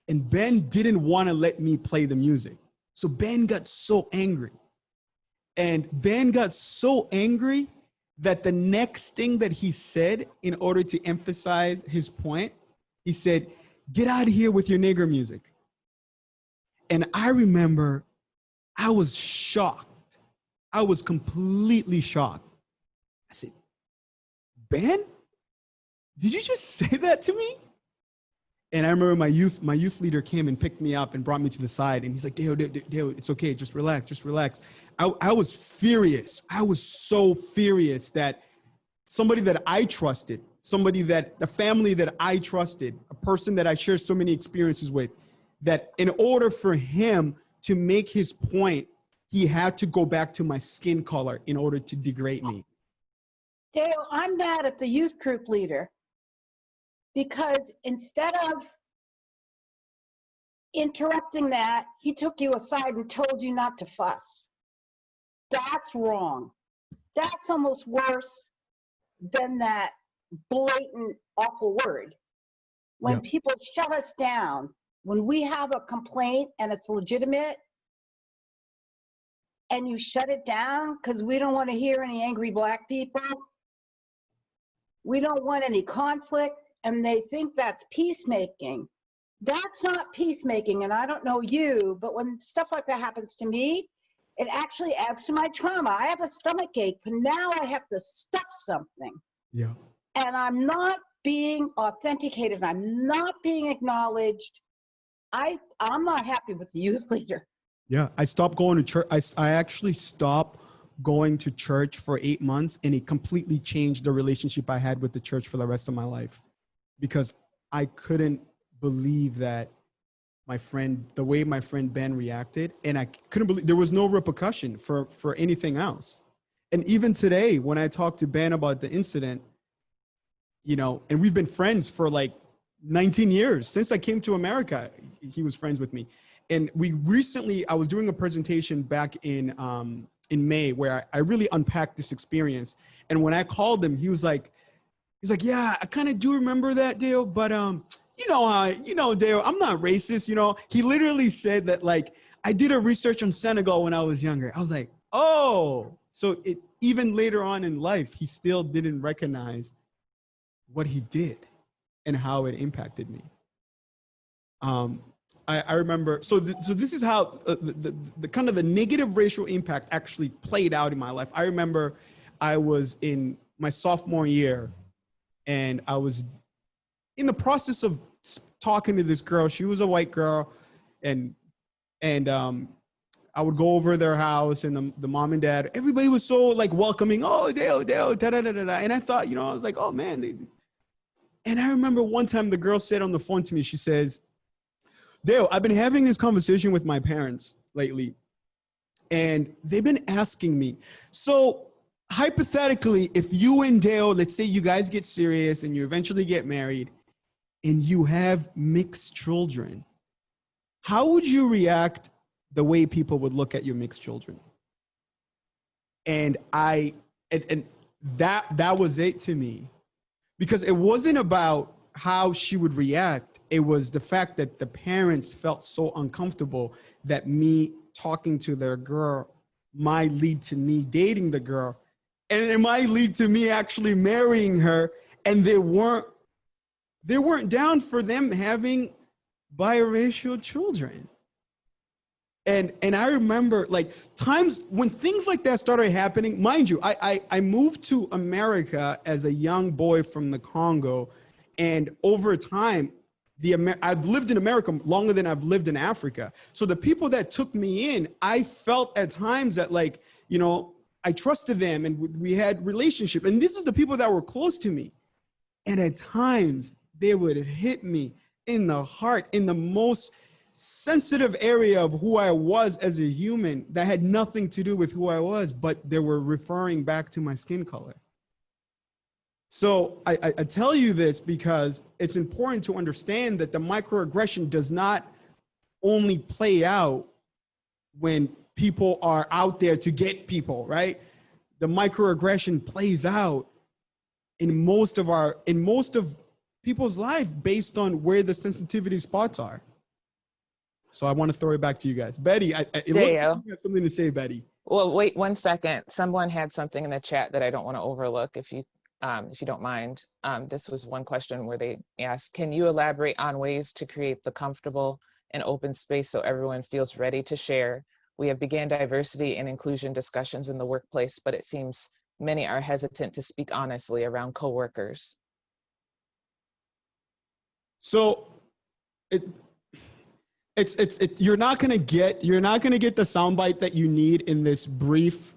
and Ben didn't want to let me play the music. So Ben got so angry. And Ben got so angry that the next thing that he said, in order to emphasize his point, he said, "Get out of here with your nigger music." And I remember I was shocked. I was completely shocked. I said, "Ben, did you just say that to me?" And I remember my youth leader came and picked me up and brought me to the side. And he's like, Dale, it's okay. Just relax, just relax. I was furious. I was so furious that somebody that I trusted, a family that I trusted, a person that I shared so many experiences with, that in order for him to make his point, he had to go back to my skin color in order to degrade me. Dale, I'm mad at the youth group leader because instead of interrupting that, he took you aside and told you not to fuss. That's wrong. That's almost worse than that blatant, awful word. When people shut us down, when we have a complaint and it's legitimate, and you shut it down because we don't want to hear any angry Black people, we don't want any conflict, and they think that's peacemaking. That's not peacemaking, and I don't know you, but when stuff like that happens to me, it actually adds to my trauma. I have a stomach ache, but now I have to stuff something. Yeah. And I'm not being authenticated. I'm not being acknowledged. I'm not happy with the youth leader. Yeah, I stopped going to church. I actually stopped going to church for 8 months, and it completely changed the relationship I had with the church for the rest of my life, because I couldn't believe that the way my friend Ben reacted, and I couldn't believe there was no repercussion for anything else. And even today, when I talk to Ben about the incident, and we've been friends for like 19 years. Since I came to America, he was friends with me. And I was doing a presentation back in May where I really unpacked this experience. And when I called him, he's like, yeah, I kind of do remember that, Dale, but Dale, I'm not racist. He literally said that, like, I did a research on Senegal when I was younger. I was like, oh, so even later on in life, he still didn't recognize what he did and how it impacted me. I remember, so this is how the kind of the negative racial impact actually played out in my life. I remember I was in my sophomore year, and I was in the process of talking to this girl. She was a white girl, and I would go over their house, and the mom and dad, everybody was so like welcoming. Oh, Dale, da da da da da. And I thought, I was like, oh man. And I remember one time the girl said on the phone to me, she says, Dale, I've been having this conversation with my parents lately, and they've been asking me, so hypothetically, if you and Dale, let's say you guys get serious and you eventually get married and you have mixed children, how would you react the way people would look at your mixed children? And that was it to me, because it wasn't about how she would react. It was the fact that the parents felt so uncomfortable that me talking to their girl might lead to me dating the girl, and it might lead to me actually marrying her. And they weren't down for them having biracial children. And I remember like times when things like that started happening. Mind you, I moved to America as a young boy from the Congo, and over time, I've lived in America longer than I've lived in Africa. So the people that took me in, I felt at times that, like, I trusted them and we had relationship. And this is the people that were close to me. And at times they would hit me in the heart, in the most sensitive area of who I was as a human that had nothing to do with who I was, but they were referring back to my skin color. So I tell you this because it's important to understand that the microaggression does not only play out when people are out there to get people, right? the microaggression plays out in most of people's life based on where the sensitivity spots are. So I want to throw it back to you guys. Betty, it looks like you have something to say, Betty. Well, wait 1 second. Someone had something in the chat that I don't want to overlook, if you don't mind. This was one question where they asked, can you elaborate on ways to create the comfortable and open space so everyone feels ready to share? We have began diversity and inclusion discussions in the workplace, but it seems many are hesitant to speak honestly around coworkers. So you're not gonna get the soundbite that you need in this brief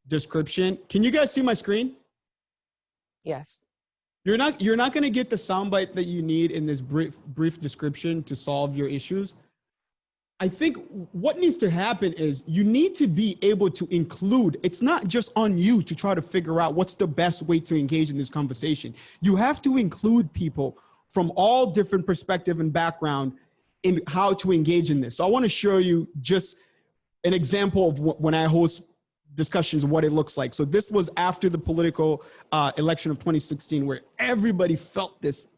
description. Can you guys see my screen? Yes. You're not gonna get the soundbite that you need in this brief description to solve your issues. I think what needs to happen is you need to be able to include. It's not just on you to try to figure out what's the best way to engage in this conversation. You have to include people from all different perspective and background in how to engage in this. So I want to show you just an example of when I host discussions, what it looks like. So this was after the political election of 2016, where everybody felt this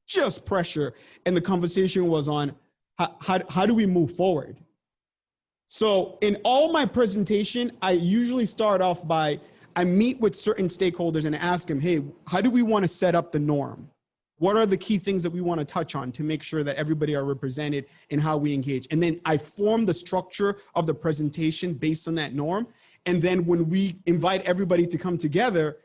just pressure, and the conversation was on how do we move forward? So in all my presentation, I usually start off by, I meet with certain stakeholders and ask them, hey, how do we want to set up the norm? What are the key things that we want to touch on to make sure that everybody are represented in how we engage? And then I form the structure of the presentation based on that norm. And then when we invite everybody to come together,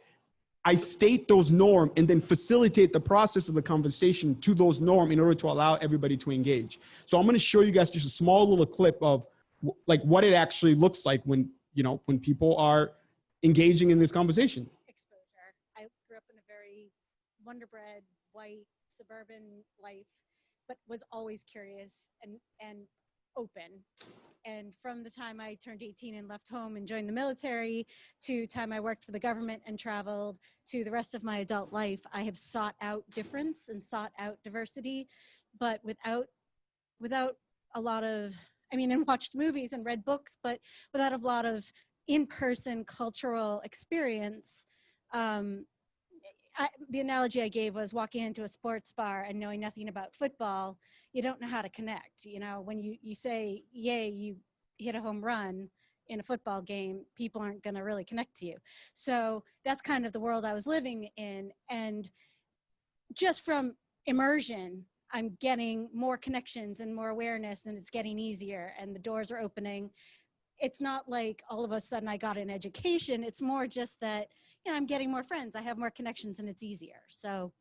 I state those norms and then facilitate the process of the conversation to those norms in order to allow everybody to engage. So I'm going to show you guys just a small little clip of like what it actually looks like when, when people are engaging in this conversation. Exposure. I grew up in a very wonder-bred, white, suburban life, but was always curious and open. And from the time I turned 18 and left home and joined the military, to time I worked for the government and traveled, to the rest of my adult life, I have sought out difference and sought out diversity, but without a lot of, and watched movies and read books, but without a lot of in-person cultural experience. The analogy I gave was walking into a sports bar and knowing nothing about football. You don't know how to connect. When you say, yay, you hit a home run in a football game, people aren't going to really connect to you. So that's kind of the world I was living in. And just from immersion, I'm getting more connections and more awareness, and it's getting easier and the doors are opening. It's not like all of a sudden I got an education. It's more just that, I'm getting more friends. I have more connections and it's easier. So,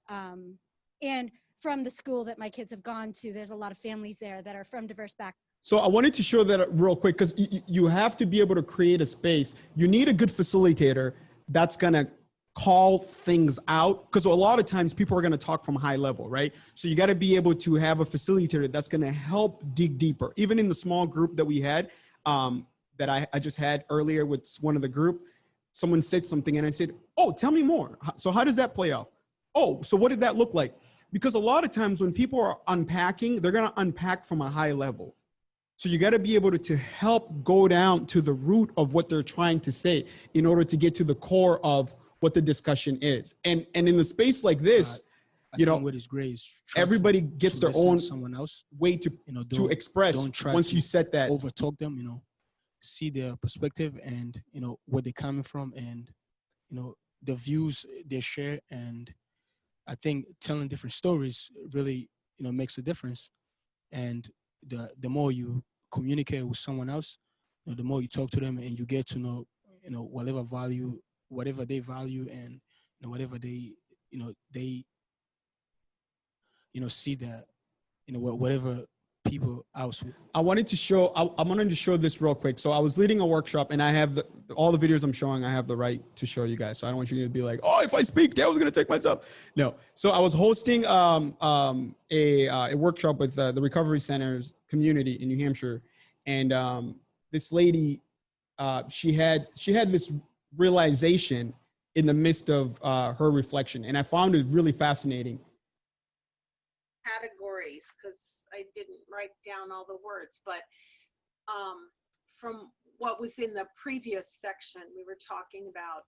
and from the school that my kids have gone to, there's a lot of families there that are from diverse backgrounds. So I wanted to show that real quick, because you have to be able to create a space. You need a good facilitator that's going to call things out, because a lot of times people are going to talk from high level, right? So you got to be able to have a facilitator that's going to help dig deeper. Even in the small group that we had, that I just had earlier with one of the group, someone said something and I said, oh, tell me more. So how does that play out? Oh, so what did that look like? Because a lot of times when people are unpacking, they're going to unpack from a high level. So you got to be able to help go down to the root of what they're trying to say in order to get to the core of what the discussion is. And in the space like this, what is great is everybody gets their own someone else way to express. Don't try once to you set that, overtalk them, see their perspective and, where they're coming from and, the views they share. And I think telling different stories really, makes a difference. And the more you communicate with someone else, the more you talk to them and you get to know, whatever they value and whatever they, see that, whatever people else. I wanted to show this real quick. So I was leading a workshop and I have all the videos I'm showing, I have the right to show you guys. So I don't want you to be like, oh, if I speak, Dale's going to take my stuff. No. So I was hosting a workshop with the Recovery Centers community in New Hampshire. And this lady, she had this realization in the midst of her reflection. And I found it really fascinating. Categories, because I didn't write down all the words, but from what was in the previous section we were talking about,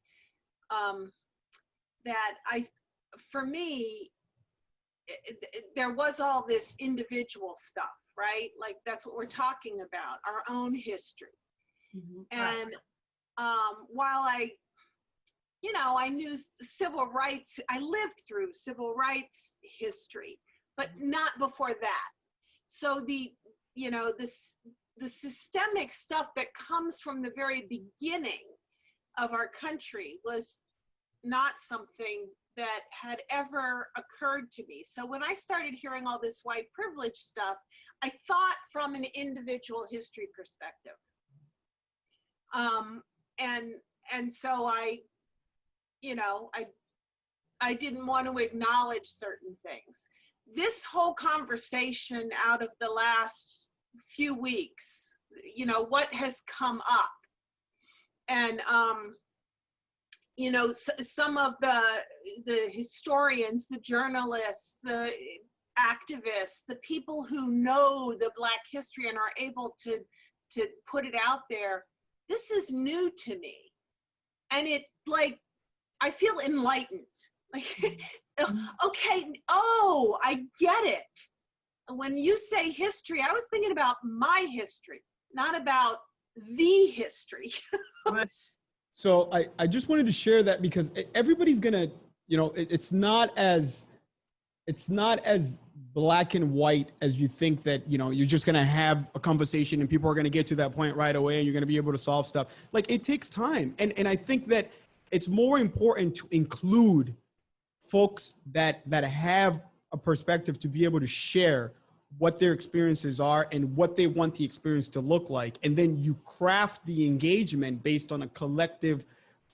that for me, there was all this individual stuff, right? Like that's what we're talking about, our own history. And while I knew civil rights, I lived through civil rights history, but not before that. So the systemic stuff that comes from the very beginning of our country was not something that had ever occurred to me. So when I started hearing all this white privilege stuff, I thought from an individual history perspective. And so I didn't want to acknowledge certain things. This whole conversation out of the last few weeks, what has come up, and some of the historians, the journalists, the activists, the people who know the Black history and are able to put it out there, this is new to me. And it, like, I feel enlightened. Like, okay, oh, I get it. When you say history, I was thinking about my history, not about the history. So I just wanted to share that because everybody's gonna, it's not as black and white as you think that, you're just gonna have a conversation and people are gonna get to that point right away and you're gonna be able to solve stuff. Like, it takes time. And I think that it's more important to include folks that have a perspective to be able to share what their experiences are and what they want the experience to look like. And then you craft the engagement based on a collective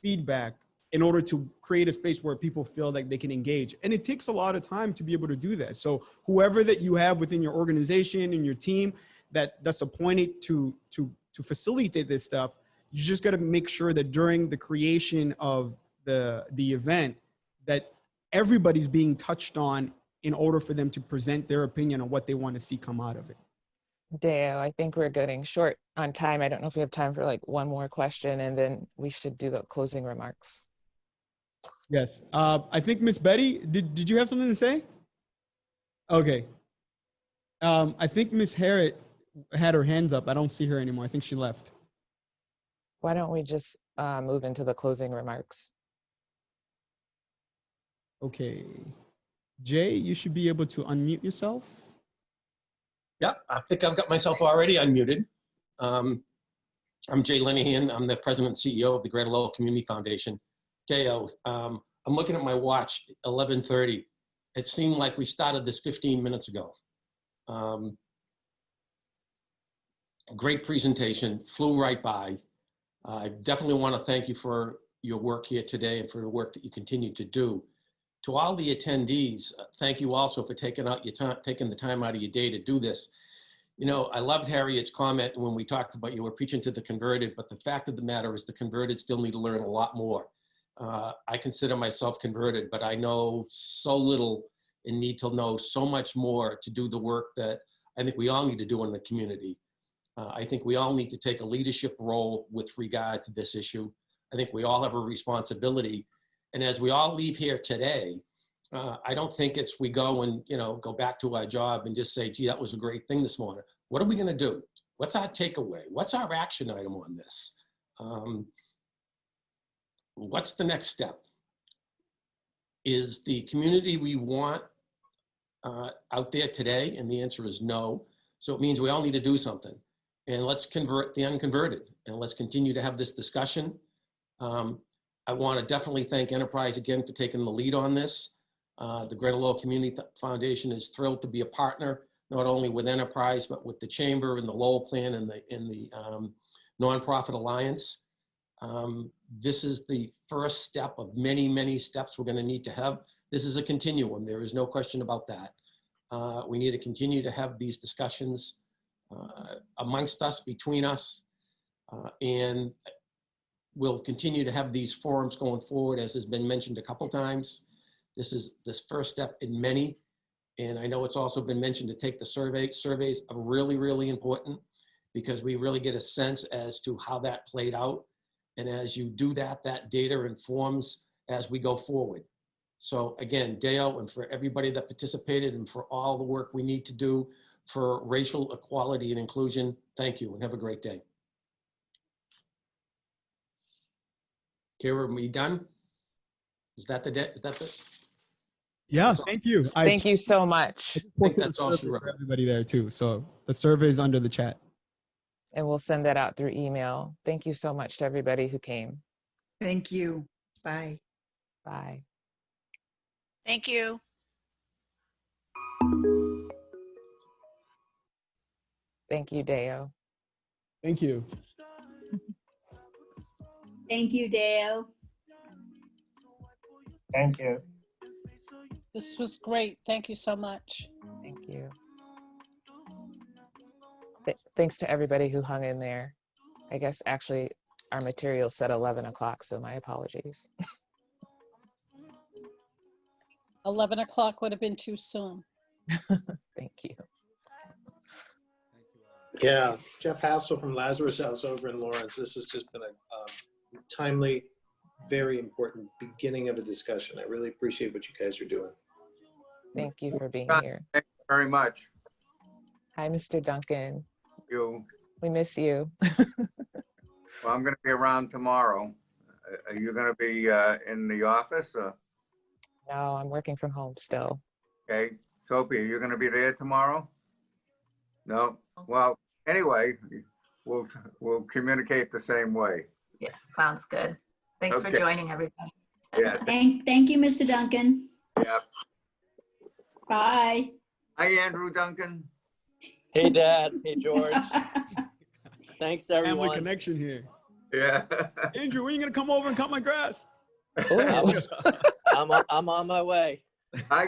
feedback in order to create a space where people feel like they can engage. And it takes a lot of time to be able to do that. So whoever that you have within your organization and your team that's appointed to facilitate this stuff, you just got to make sure that during the creation of the event that everybody's being touched on in order for them to present their opinion on what they want to see come out of it. Deo, I think we're getting short on time. I don't know if we have time for like one more question, and then we should do the closing remarks. Yes. I think Miss Betty, did you have something to say? Okay. I think Miss Harriet had her hands up. I don't see her anymore. I think she left. Why don't we just move into the closing remarks? Okay. Jay, you should be able to unmute yourself. Yeah, I think I've got myself already unmuted. I'm Jay Linehan. I'm the president and CEO of the Greater Lowell Community Foundation. Deo, I'm looking at my watch, 11:30. It seemed like we started this 15 minutes ago. Great presentation, flew right by. I definitely want to thank you for your work here today and for the work that you continue to do. To all the attendees, thank you also for taking the time out of your day to do this. I loved Harriet's comment when we talked about you were preaching to the converted, but the fact of the matter is the converted still need to learn a lot more. I consider myself converted, but I know so little and need to know so much more to do the work that I think we all need to do in the community. I think we all need to take a leadership role with regard to this issue. I think we all have a responsibility. And as we all leave here today, I don't think it's we go and go back to our job and just say, gee, that was a great thing this morning. What are we going to do? What's our takeaway? What's our action item on this? What's the next step? Is the community we want out there today? And the answer is no. So it means we all need to do something. And let's convert the unconverted, and let's continue to have this discussion. I want to definitely thank Enterprise again for taking the lead on this. The Greater Lowell Community Foundation is thrilled to be a partner, not only with Enterprise, but with the Chamber and the Lowell Plan and the Nonprofit Alliance. This is the first step of many, many steps we're going to need to have. This is a continuum. There is no question about that. We need to continue to have these discussions amongst us, between us, and we'll continue to have these forums going forward, as has been mentioned a couple times. This is this first step in many, and I know it's also been mentioned to take the survey. Surveys are really, really important. because we really get a sense as to how that played out. And as you do that, that data informs as we go forward. So again, Deo, and for everybody that participated and for all the work we need to do for racial equality and inclusion, thank you and have a great day. Kira, are we done? Is that the day? Is that the? Yeah, thank you. Thank you so much. I think that's all she wrote. For everybody there too. So the survey is under the chat. And we'll send that out through email. Thank you so much to everybody who came. Thank you. Bye. Bye. Thank you. Thank you, Deo. Thank you. Thank you, Dale. Thank you. This was great. Thank you so much. Thank you. Thanks to everybody who hung in there. I guess actually our material said 11 o'clock, so my apologies. 11 o'clock would have been too soon. Thank you. Yeah, Jeff Hassel from Lazarus House over in Lawrence. This has just been a timely, very important beginning of a discussion. I really appreciate what you guys are doing. Thank you for being here. Thank you very much. Hi, Mr. Duncan. You. We miss you. Well, I'm going to be around tomorrow. Are you going to be in the office? No, I'm working from home still. Okay. Sophie, are you going to be there tomorrow? No? Well, anyway, we'll communicate the same way. Yes, sounds good. Thanks for joining, everybody. Yeah. Thank you, Mr. Duncan. Yeah. Bye. Hi, Andrew Duncan. Hey, Dad. Hey, George. Thanks, everyone. Family connection here. Yeah. Andrew, when are you gonna come over and cut my grass? I'm on my way. I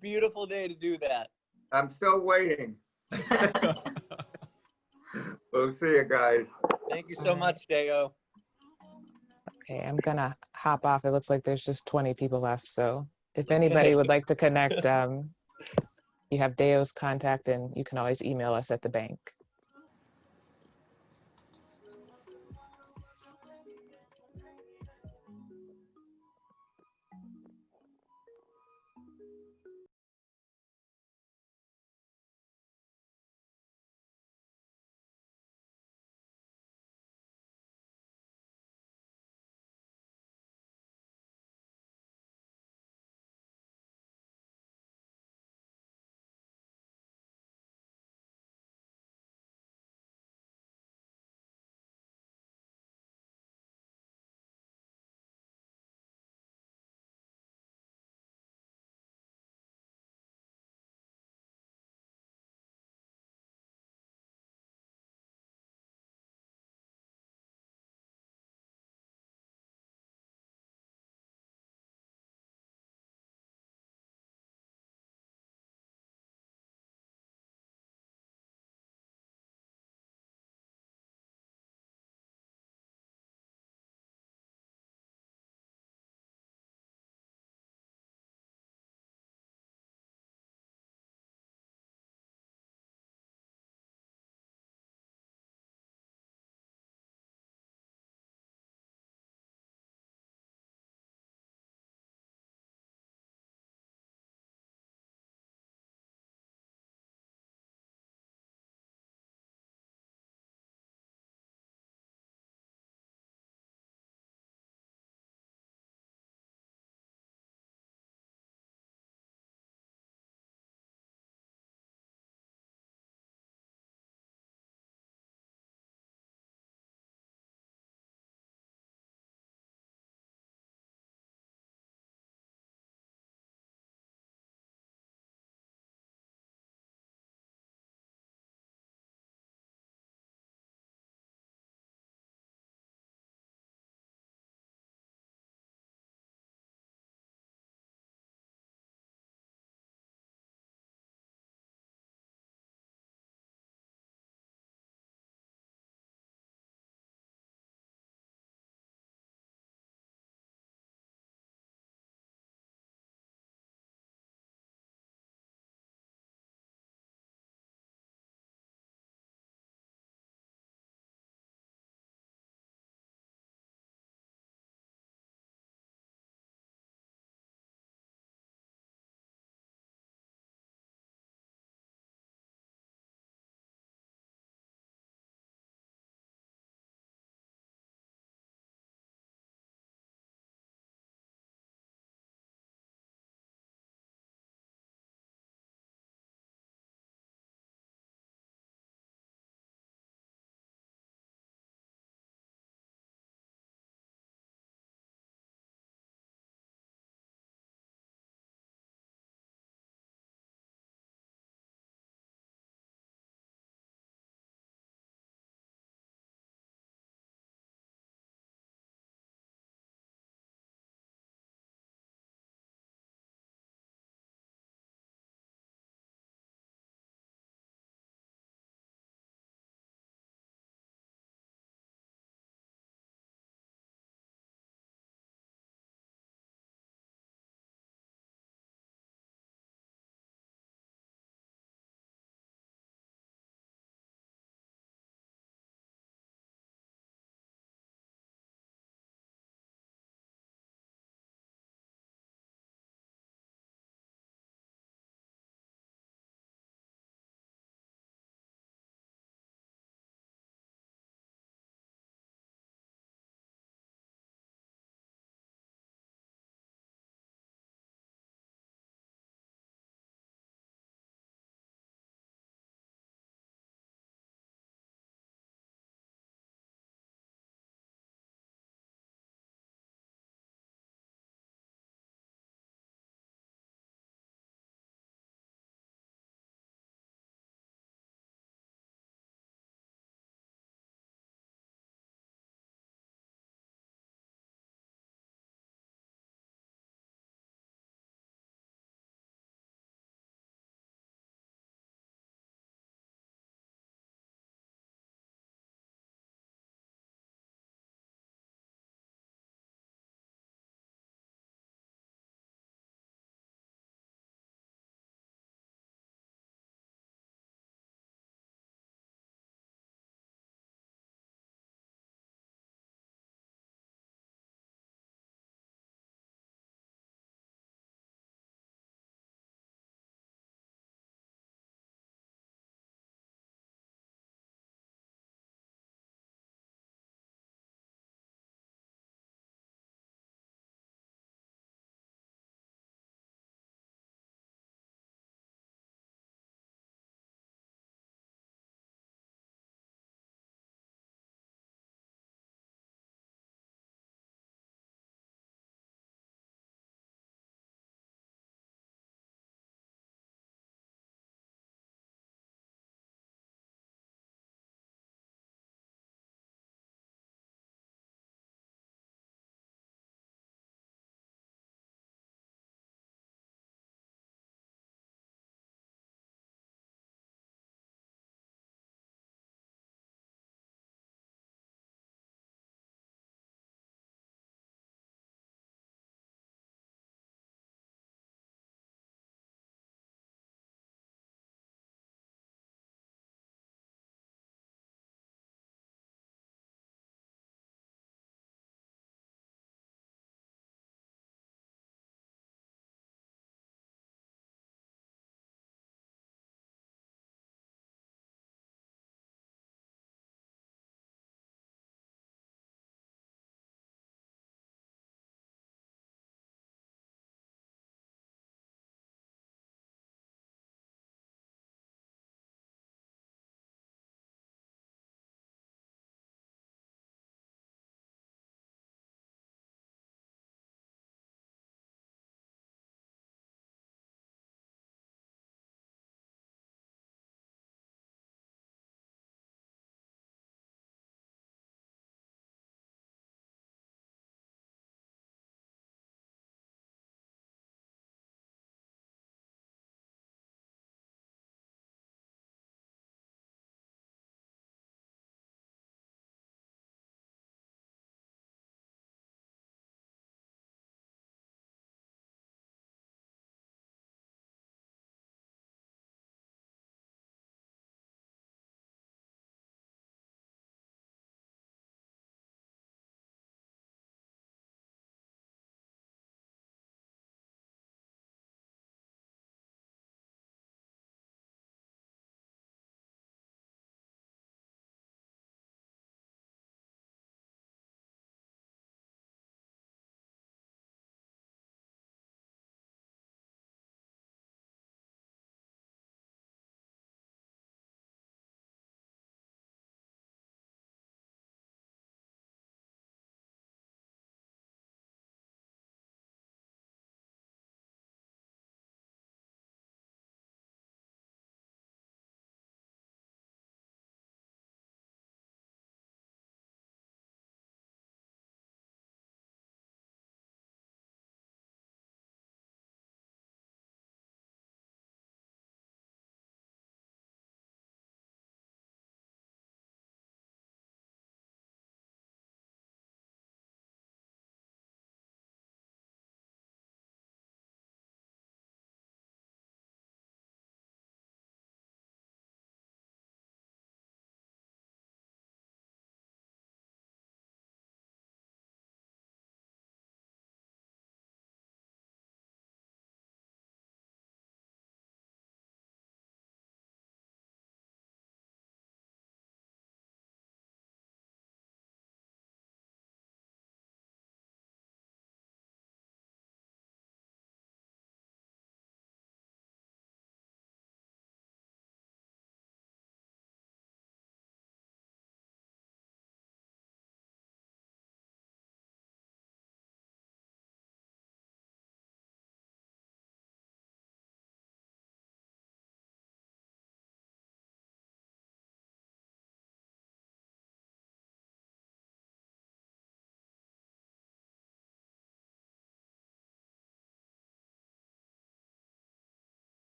Beautiful day to do that. I'm still waiting. We'll see you guys. Thank you so much, Deo. Okay, I'm gonna hop off. It looks like there's just 20 people left. So if anybody would like to connect, you have Deo's contact and you can always email us at the bank.